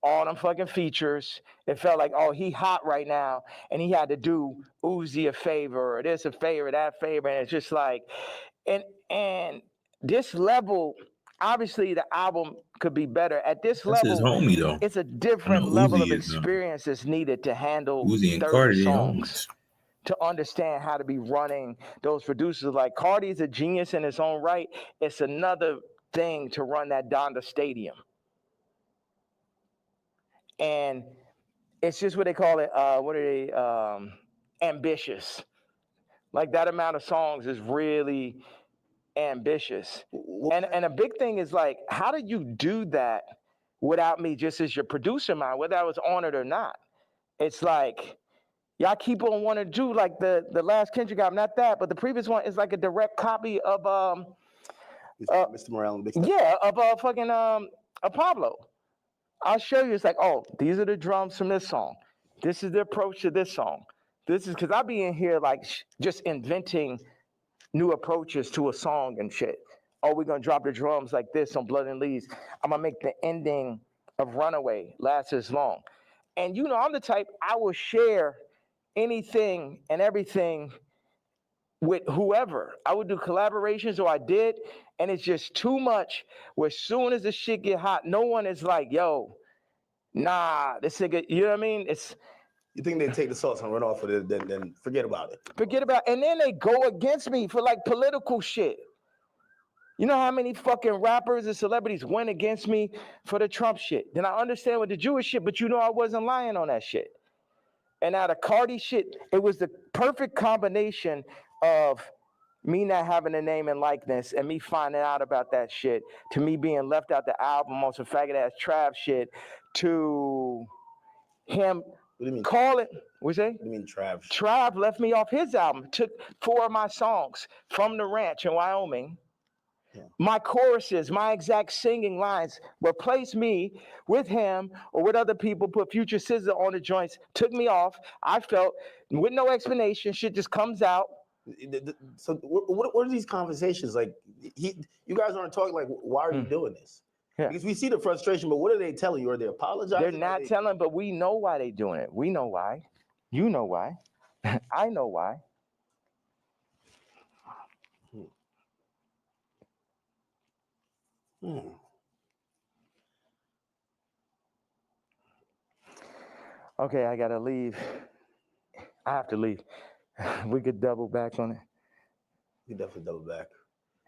all them fucking features. It felt like, oh, he hot right now, and he had to do Uzi a favor, or this a favor, that favor, and it's just like, and this level, obviously the album could be better. At this That's his level, homie though. it's a I know different level of Uzi is experience that's needed to handle Uzi and 30 Cardi, they songs. homies. To understand how to be running those producers. Like Cardi's a genius in his own right. It's another thing to run that Donda Stadium. And it's just what they call it, what are they, ambitious. Like that amount of songs is really ambitious. And a big thing is like, how did you do that without me just as your producer mind, whether I was on it or not? It's like, y'all keep on wanting to do like the last Kendrick album, not that, but the previous one is like a direct copy of Mr. Morale and Big Stuff. yeah, of fucking Pablo. I'll show you. It's like, oh, these are the drums from this song. This is the approach to this song. This is because I be in here like just inventing new approaches to a song and shit. Oh, we're gonna drop the drums like this on Blood and Leaves. I'm gonna make the ending of Runaway last as long. And you know, I'm the type I will share anything and everything with whoever. I would do collaborations, or I did, and it's just too much. Where as soon as the shit get hot, no one is like, "Yo, nah, this nigga." You know what I mean? It's You think they take the sauce and run off with it, then forget about it. forget about, and then they go against me for like political shit. You know how many fucking rappers and celebrities went against me for the Trump shit? Then I understand with the Jewish shit, but you know I wasn't lying on that shit. And out of Cardi shit, it was the perfect combination of me not having a name and likeness and me finding out about that shit, to me being left out the album on some faggot ass Trav shit, to him What do you mean? calling. What's that? What do you mean, Trav? Trav left me off his album, took 4 of my songs from the ranch in Wyoming. Yeah. My choruses, my exact singing lines, replaced me with him or with other people, put Future Scissor on the joints, took me off. I felt with no explanation, shit just comes out. So what are these conversations like? You guys aren't talking like, why are you doing this? Yeah. Because we see the frustration, but what are they telling you? Are they apologizing? They're not telling, but we know why they're doing it. We know why. You know why. I know why. Okay, I gotta leave. I have to leave. We could double back on it. We definitely double back.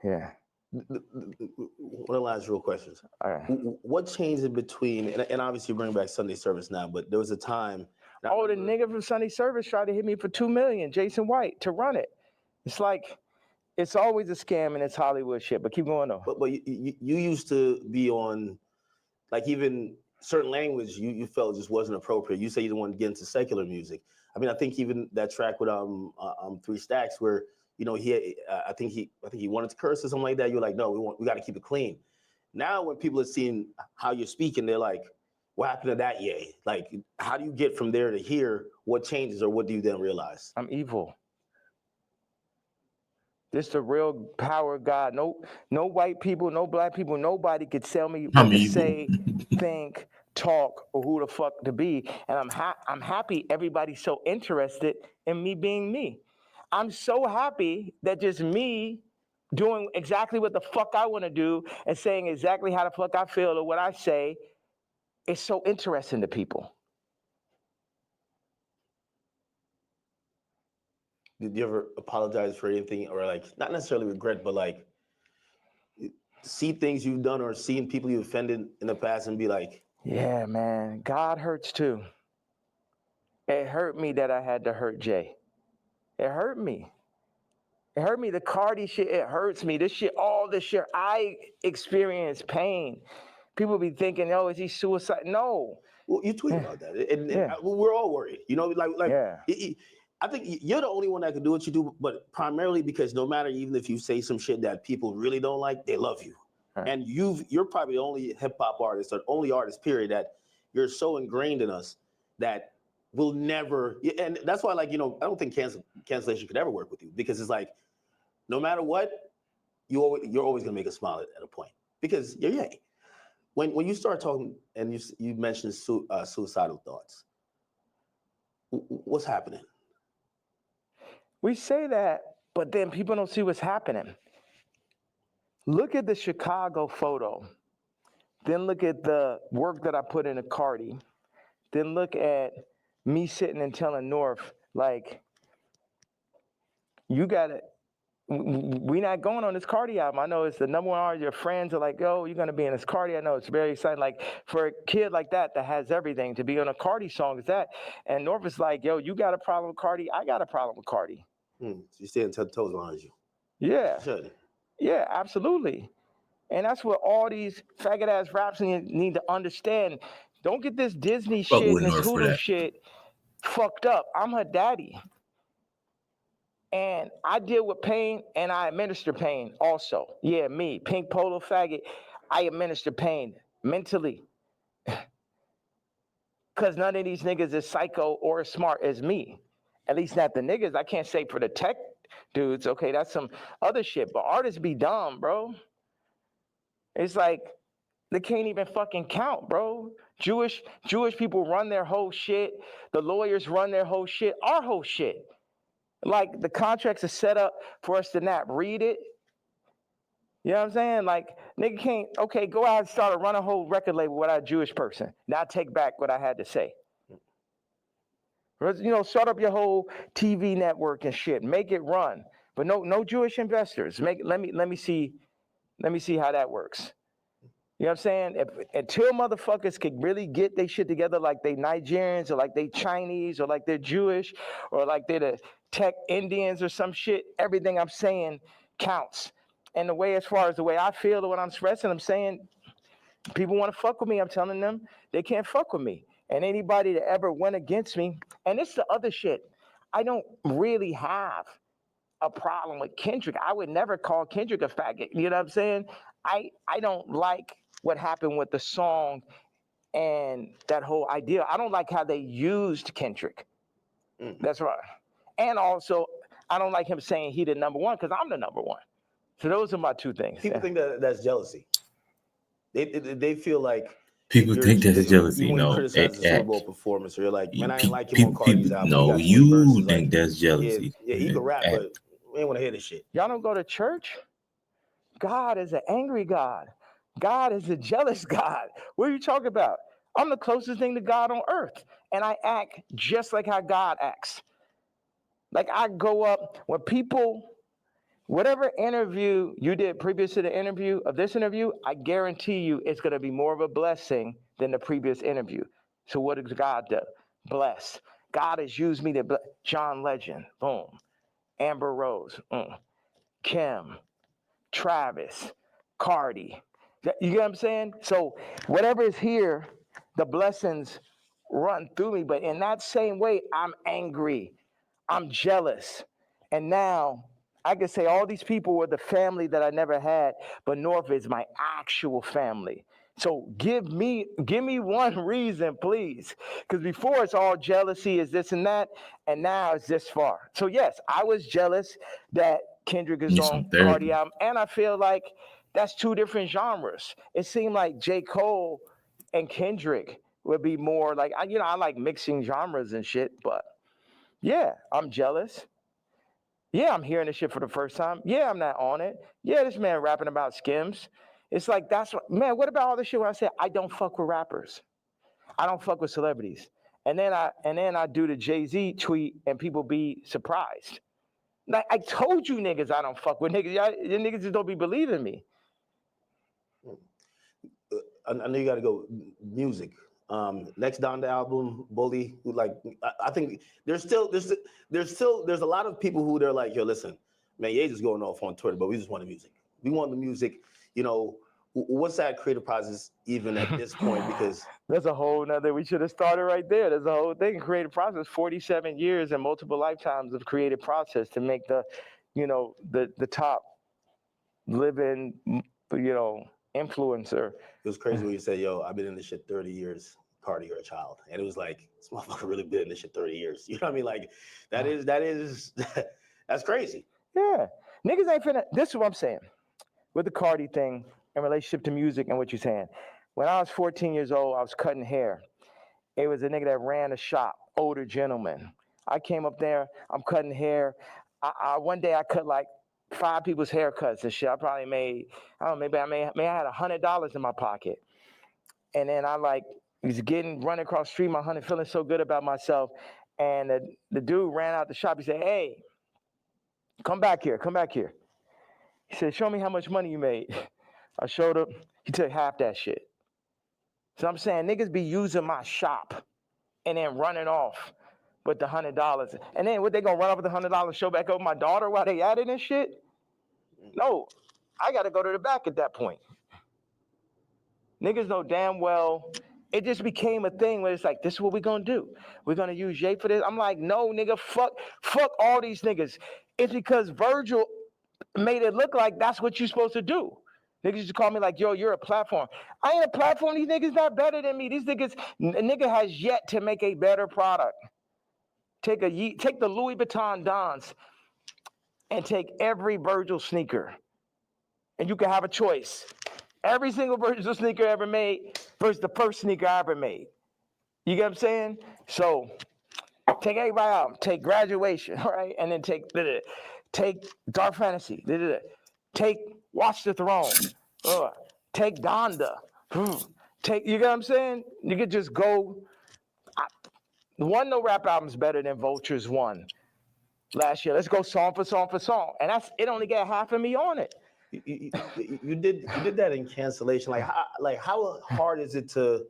Yeah. One of the last real questions. All right. What changed in between? And obviously, you bring back Sunday service now, but there was a time. Oh, the nigga from Sunday service tried to hit me for $2 million, Jason White, to run it. It's like, it's always a scam and it's Hollywood shit. But keep going though. But you used to be on, like, even certain language you felt just wasn't appropriate. You say you didn't want to get into secular music. I mean, I think even that track with 3 Stacks where, you know, I think he wanted to curse or something like that. You're like, no, we got to keep it clean. Now, when people are seeing how you're speaking, they're like, what happened to that? Yay? Like, how do you get from there to here? What changes, or what do you then realize? I'm evil. This the real power of God. No white people, no black people, nobody could tell me what to say, think, talk, or who the fuck to be. And I'm happy everybody's so interested in me being me. I'm so happy that just me doing exactly what the fuck I want to do and saying exactly how the fuck I feel or what I say is so interesting to people. Did you ever apologize for anything, or like, not necessarily regret, but like see things you've done or seen people you offended in the past and be like, yeah, man, God hurts too. It hurt me that I had to hurt Jay. It hurt me. It hurt me. The Cardi shit, it hurts me. This shit, all this shit, I experience pain. People be thinking, oh, is he suicide? No. Well, you tweet about that. And we're all worried. You know, like I think you're the only one that can do what you do, but primarily because no matter, even if you say some shit that people really don't like, they love you. Right. And you're probably the only hip hop artist, or only artist, period, that you're so ingrained in us that will never, and that's why, like, I don't think cancellation could ever work with you, because it's like, no matter what, you're always gonna make a smile at a point, because you're Ye. When you start talking and you mentioned suicidal thoughts, what's happening? We say that, but then people don't see what's happening. Look at the Chicago photo. Then look at the work that I put in a Cardi. Then look at me sitting and telling North, like, you gotta, we not going on this Cardi album. I know it's the number one artist. Your friends are like, yo, you're gonna be in this Cardi. I know it's very exciting. Like, for a kid like that has everything, to be on a Cardi song is that. And North is like, yo, you got a problem with Cardi? I got a problem with Cardi. So you're staying 10 toes behind you. Yeah. Should. Yeah, absolutely. And that's what all these faggot ass raps need to understand. Don't get this Disney Fuck shit with and this North for Hulu that. shit fucked up. I'm her daddy. And I deal with pain and I administer pain also. Yeah, me, pink polo faggot, I administer pain mentally. Because none of these niggas is psycho or as smart as me. At least not the niggas. I can't say for the tech dudes. Okay, that's some other shit. But artists be dumb, bro. It's like they can't even fucking count, bro. Jewish people run their whole shit. The lawyers run their whole shit. Our whole shit. Like, the contracts are set up for us to not read it. You know what I'm saying? Like, nigga can't, okay, go out and start run a whole record label without a Jewish person. Now take back what I had to say. Start up your whole TV network and shit. Make it run. But no Jewish investors. Let me see how that works. You know what I'm saying? Until motherfuckers could really get their shit together, like they Nigerians or like they Chinese or like they're Jewish or like they're the tech Indians or some shit, everything I'm saying counts. And as far as the way I feel or what I'm expressing, I'm saying people want to fuck with me. I'm telling them they can't fuck with me. And anybody that ever went against me, and it's the other shit, I don't really have a problem with Kendrick. I would never call Kendrick a faggot. You know what I'm saying? I don't like what happened with the song and that whole idea. I don't like how they used Kendrick. That's right. And also, I don't like him saying he the number one, because I'm the number one. So those are my two things. People think that's jealousy. They feel like People think that's jealousy. when you No, criticize the Super Bowl performance, or you're like, man, I ain't like him on people. Cardi's album. No, He got 20 verses. you think Like, that's jealousy. yeah, he can rap, but we ain't want to hear this shit. Y'all don't go to church? God is an angry God. God is a jealous God. What are you talking about? I'm the closest thing to God on earth, and I act just like how God acts. Like, I go up when people, whatever interview you did previous to the interview of this interview, I guarantee you it's going to be more of a blessing than the previous interview. So what does God do? Bless. God has used me to bless. John Legend, boom. Amber Rose, Kim, Travis, Cardi. You get what I'm saying? So whatever is here, the blessings run through me. But in that same way, I'm angry. I'm jealous. And now I can say all these people were the family that I never had, but North is my actual family. So give me one reason, please. Because before it's all jealousy, is this and that, and now it's this far. So yes, I was jealous that Kendrick is on Cardi album, and I feel like that's two different genres. It seemed like J. Cole and Kendrick would be more like, I like mixing genres and shit, but yeah, I'm jealous. Yeah, I'm hearing this shit for the first time. Yeah, I'm not on it. Yeah, this man rapping about Skims. It's like, that's what, man, what about all this shit when I say I don't fuck with rappers? I don't fuck with celebrities. And then I do the Jay-Z tweet and people be surprised. Like, I told you niggas I don't fuck with niggas. Y'all niggas just don't be believing me. I know you got to go music. Next Donda album, Bully. Like, I think there's a lot of people who they're like, yo, listen, man, Ye just going off on Twitter, but we just want the music. We want the music. What's that creative process even at this point? Because that's a whole nother. We should have started right there. There's a whole thing. Creative process. 47 years and multiple lifetimes of creative process to make the top living, influencer. It was crazy when you said, yo, I've been in this shit 30 years. Cardi, you're a child. And it was like, this motherfucker really been in this shit 30 years. You know what I mean? Like, that's crazy. Yeah. Niggas ain't finna. This is what I'm saying with the Cardi thing in relationship to music and what you're saying. When I was 14 years old, I was cutting hair. It was a nigga that ran a shop, older gentleman. I came up there, I'm cutting hair. One day I cut like 5 people's haircuts and shit. I probably made, I don't know, maybe I had $100 in my pocket. And then I like was running across the street, my honey, feeling so good about myself. And the dude ran out the shop. He said, hey, come back here. He said, show me how much money you made. I showed him. He took half that shit. So I'm saying niggas be using my shop and then running off with the $100. And then what, they gonna run off with the $100, show back over my daughter while they at it and shit? No, I gotta go to the back at that point. Niggas know damn well it just became a thing where it's like, this is what we're gonna do. We're gonna use Ye for this. I'm like, no, nigga, fuck all these niggas. It's because Virgil made it look like that's what you're supposed to do. Niggas used to call me like, yo, you're a platform. I ain't a platform. These niggas not better than me. These niggas, nigga has yet to make a better product. Take the Louis Vuitton Dons and take every Virgil sneaker. And you can have a choice. Every single Virgil sneaker ever made versus the first sneaker I ever made. You get what I'm saying? So take everybody out. Take Graduation, right? And then take Dark Fantasy. Take Watch the Throne. Take Donda. You get what I'm saying? You could just go. One No Rap album is better than Vulture's one last year. Let's go song for song for song. And it only got half of me on it. You did that in cancellation. Like how hard is it to,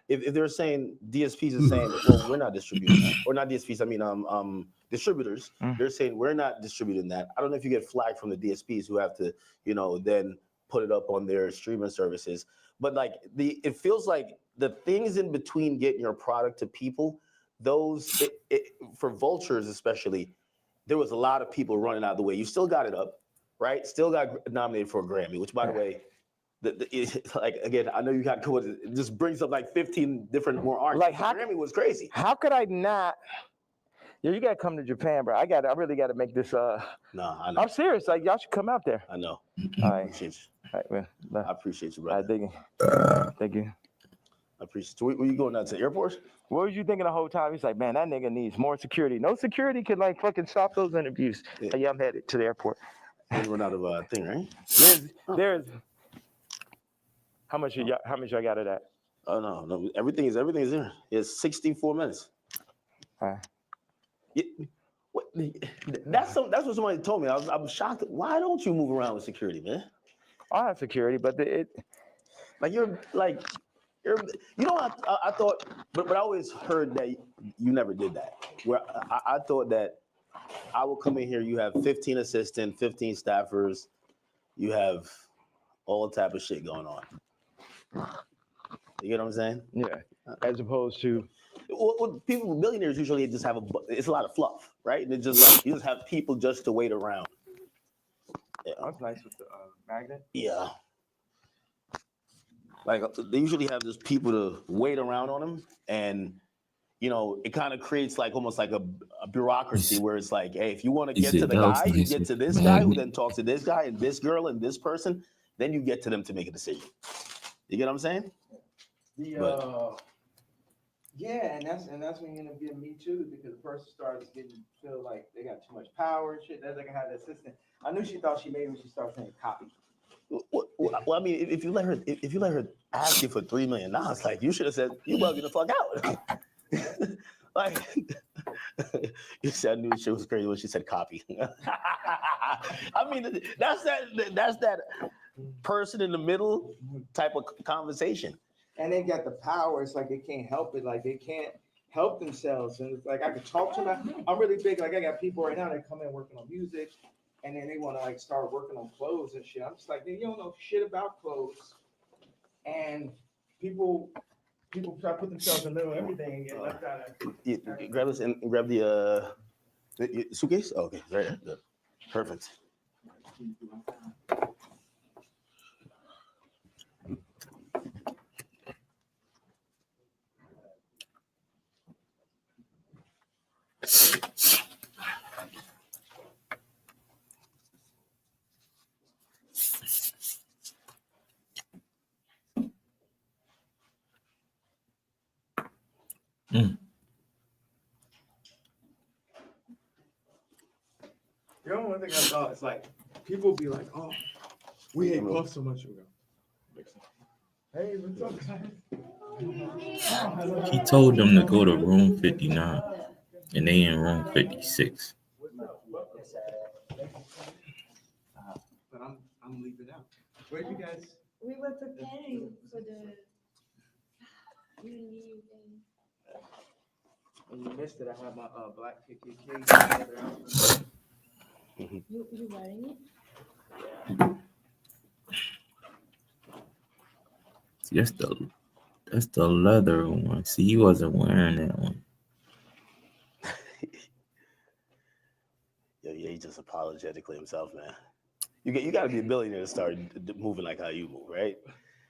if they're saying DSPs are saying, well, we're not distributing that, or not DSPs, I mean distributors, they're saying we're not distributing that. I don't know if you get flagged from the DSPs who have to, then put it up on their streaming services. But like it feels like the things in between getting your product to people, for Vultures especially, there was a lot of people running out of the way. You still got it up, right? Still got nominated for a Grammy, which, by the way, like again, I know you got cool. It just brings up like 15 different more artists. Like Grammy was crazy. How could I not? Yo, you gotta come to Japan, bro. I really gotta make this. No, I know. I'm serious. Like y'all should come out there. I know. All right. Appreciate you. All right, man. I appreciate you, brother. Thank you. Thank you. I appreciate you. Where you going now, to the airport? What was you thinking the whole time? He's like, man, that nigga needs more security. No security can like fucking stop those interviews. Yeah, I'm headed to the airport. You run out of thing, right? There's how much I got of that? Oh no, everything is there. It's 64 minutes. All right. That's what somebody told me. I was shocked. Why don't you move around with security, man? I have security, but I thought, but I always heard that you never did that. Where I thought that I would come in here, you have 15 assistants, 15 staffers, you have all type of shit going on. You get what I'm saying? Yeah. As opposed to, well, millionaires usually just have it's a lot of fluff, right? And it's just like you just have people just to wait around. Yeah. That's nice with the magnet. Yeah. Like they usually have just people to wait around on them, and it kind of creates like almost like a bureaucracy where it's like, hey, if you want to get to the guy, you get to this guy who then talks to this guy and this girl and this person, then you get to them to make a decision. You get what I'm saying? Yeah, and that's when you end up getting Me Too, because the person starts feel like they got too much power and shit. That's like I had the assistant. I knew she thought she made when she started saying copy. Well, I mean, if you let her ask you for $3 million, like you should have said, "You bugging the fuck out." Like you said, I knew shit was crazy when she said copy. I mean, that's that person in the middle type of conversation. And they got the power. It's like they can't help it. Like they can't help themselves. And it's like I could talk to them. I'm really big. Like I got people right now that come in working on music, and then they want to like start working on clothes and shit. I'm just like, you don't know shit about clothes. And people try to put themselves in the middle of everything and get left out of. Grab this and grab the suitcase. Oh, okay, right. Good. Perfect. The only one thing I thought is like people be like, "Oh, we hate Puff so much." We go, "Hey, what's up, guys?" He told them to go to room 59, and they in room 56. But I'm leaving out. Where did you guys? We were preparing for the new thing. And you missed it. I had my black KKK. You wearing it? See, that's the leather one. See, he wasn't wearing that one. Yeah, he's just apologetically himself, man. You got to be a billionaire to start moving like how you move, right?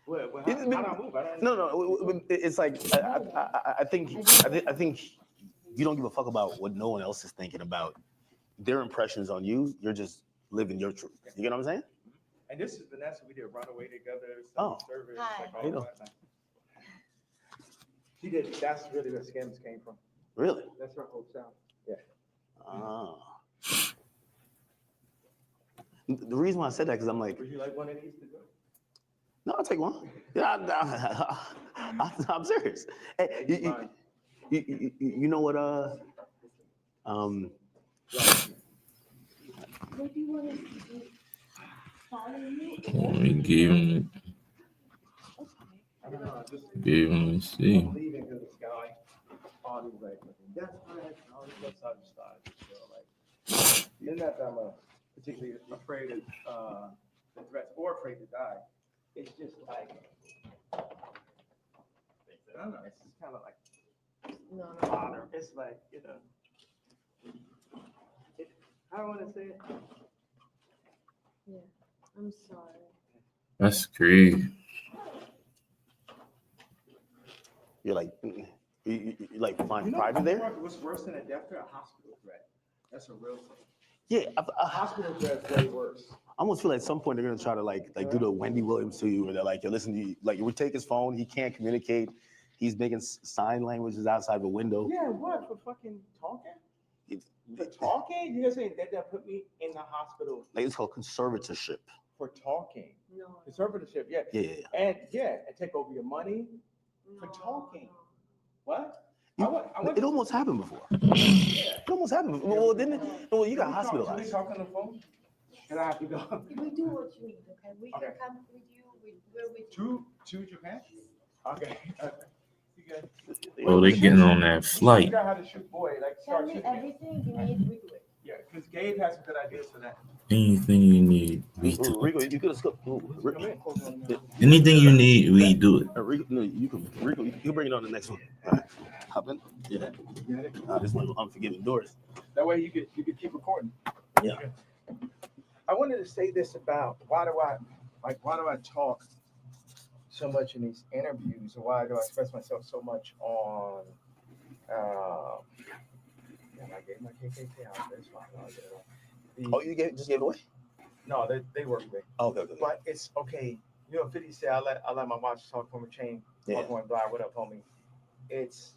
How do I move? No. It's like I think you don't give a fuck about what no one else is thinking about their impressions on you. You're just living your truth. You get what I'm saying? And this is Vanessa. We did Runaway together. Oh. Service, Hi. like, How you all doing? that. She did. That's really where Skims came from. Really? That's her whole sound. Yeah. Ah. The reason why I said that because I'm like, Would you like one of these to go? no, I'll take one. Yeah, I'm serious. Hey, you know what? What do you want us to do? Follow you? Let me give him, I don't know. I just let's see. I'm leaving because this guy, all these like, that's right. All this other stuff. So like, isn't that I'm particularly afraid of the threats or afraid to die? It's just like, I don't know. It's just kind of like No. honor. It's like, you know, I don't want to say it. Yeah. I'm sorry. That's crazy. You're like, you like find You know, pride in there? what's worse than a death threat? A hospital threat. That's a real thing. Yeah, A hospital threat is way worse. I almost feel like at some point they're gonna try to like do the Wendy Williams to you, where they're like, yo, listen, we take his phone, he can't communicate, he's making sign languages outside the window. Yeah, what for fucking talking? For talking? You guys saying they're gonna put me in the hospital Like it's called conservatorship. for talking? No. Conservatorship, yeah. Yeah. And take over your money for talking. What? It almost happened before. It almost happened before. Well, didn't it? Well, you got Can we hospitalized. talk on the phone? And I have to go. We do what you need, okay? We Okay. can come with you. We're with you. To Japan? Okay. You good? Oh, they getting on that You flight. figure out how to shoot boy, like Tell start me shooting. everything you need, we do it. Yeah, because Gabe has some good ideas for that. Anything you need, we do Rico, it. you could have skipped. Anything you need, we do it. Rico, no, you can. Rico, you bring it on the next one. All right. Hop in. Yeah. This one, Unforgiven Doors. That way you could keep recording. Yeah. I wanted to say this about why do I talk so much in these interviews, or why do I express myself so much on I gave my KKK out. That's fine. I'll get it out. Oh, you just gave it away? No, they work big. Oh, okay. But it's okay. You know, 50 said I let my watch talk from a chain. Yeah. Talk one blind. What up, homie? It's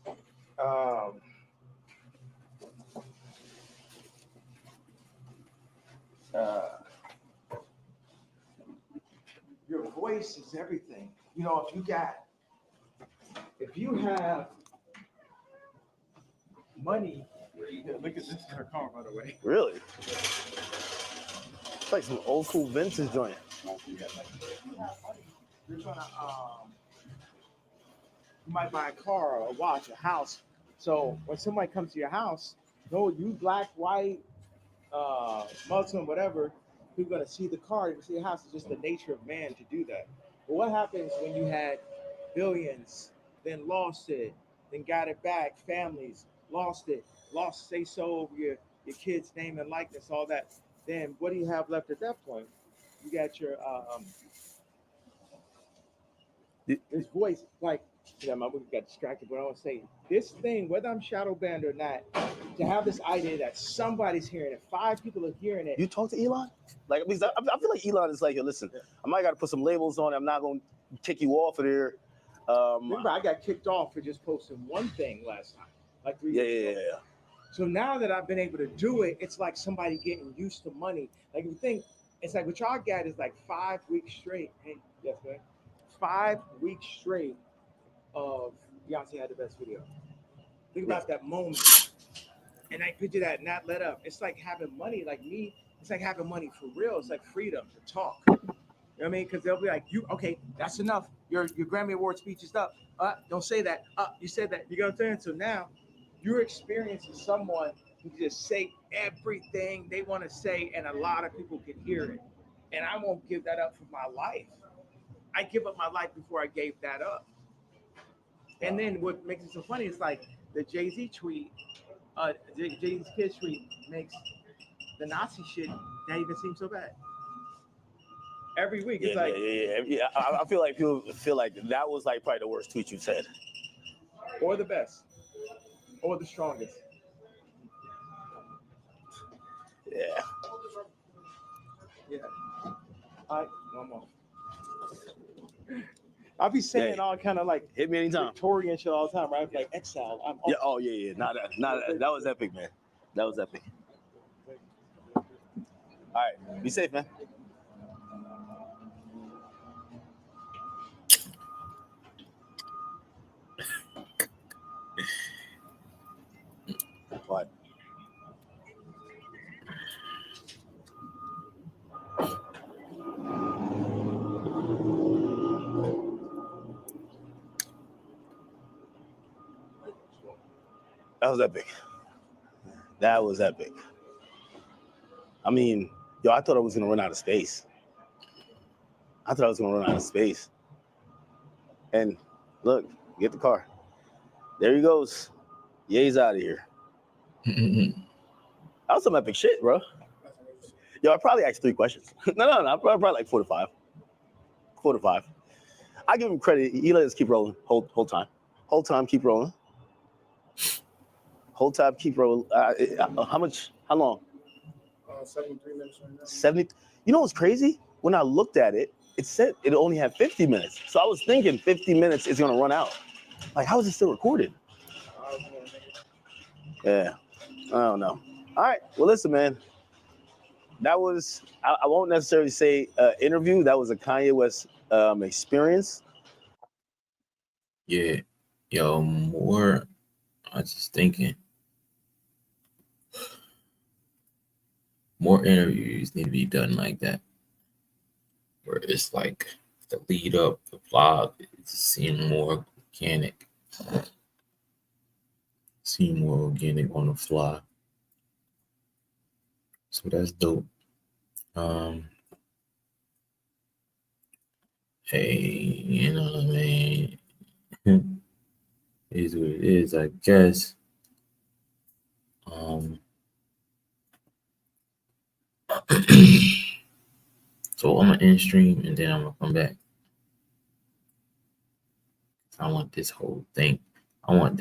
your voice is everything. You know, if you have money, look at this is her car, by the way. Really? It's like some old school vintage joint. You're trying to you might buy a car, or a watch, a house. So when somebody comes to your house, no, you black, white, Muslim, whatever, you're gonna see the car, you see the house. It's just the nature of man to do that. But what happens when you had billions, then lost it, then got it back, families, lost it, say so over your kid's name and likeness, all that. Then what do you have left at that point? You got your this voice, like, yeah, my movie got distracted, but I want to say this thing, whether I'm shadow banned or not, to have this idea that somebody's hearing it, 5 people are hearing it. You talk to Elon? Like, because I feel like Elon is like, yo, listen, I might got to put some labels on it. I'm not going to kick you off of there. Remember, I got kicked off for just posting one thing last time, like 3 yeah, weeks yeah, ago. yeah. So now that I've been able to do it, it's like somebody getting used to money. Like if you think, it's like what y'all got is like 5 weeks straight. Hey, yes, man. 5 weeks straight of Beyonce had the best video. Think about that moment. And I picture that not let up. It's like having money, like me, it's like having money for real. It's like freedom to talk. You know what I mean? Because they'll be like, you okay, that's enough. Your Grammy Award speech is up. Don't say that. You said that. You know what I'm saying? So now you're experiencing someone who just say everything they want to say, and a lot of people can hear it. And I won't give that up for my life. I give up my life before I gave that up. And then what makes it so funny is like the Jay-Z tweet, Jay-Z's kid tweet makes the Nazi shit not even seem so bad. Every week, it's like, I feel like people feel like that was like probably the worst tweet you said. or the best, or the strongest. Yeah. Yeah. All right, no more. I'll be saying Yeah. all kind of like Hit me anytime. Victorian shit all the time, right? Like exile. I'm Yeah. Oh yeah. That was epic, man. That was epic. All right. Be safe, man. What? That was epic. That was epic. I mean, yo, I thought I was gonna run out of space. And look, get the car. There he goes. Ye's out of here. That was some epic shit, bro. Yo, I probably asked 3 questions. No. I probably like 4 to 5. 4 to 5. I give him credit. He let us keep rolling. Whole time. Whole time, keep rolling. Whole time, keep rolling. How much? How long? 73 minutes right now. 70. You know what's crazy? When I looked at it, it said it only had 50 minutes. So I was thinking 50 minutes is gonna run out. Like, how is it still recorded? Yeah, I don't know. All right, well, listen, man. That was, I won't necessarily say interview. That was a Kanye West experience. Yeah. Yo, more. I was just thinking. More interviews need to be done like that, where it's like the lead up, the vlog, it just seem more organic. Seem more organic on the fly. So that's dope. Hey, you know what I mean? It is what it is, I guess. So I'm gonna end stream and then I'm gonna come back. I want this whole thing on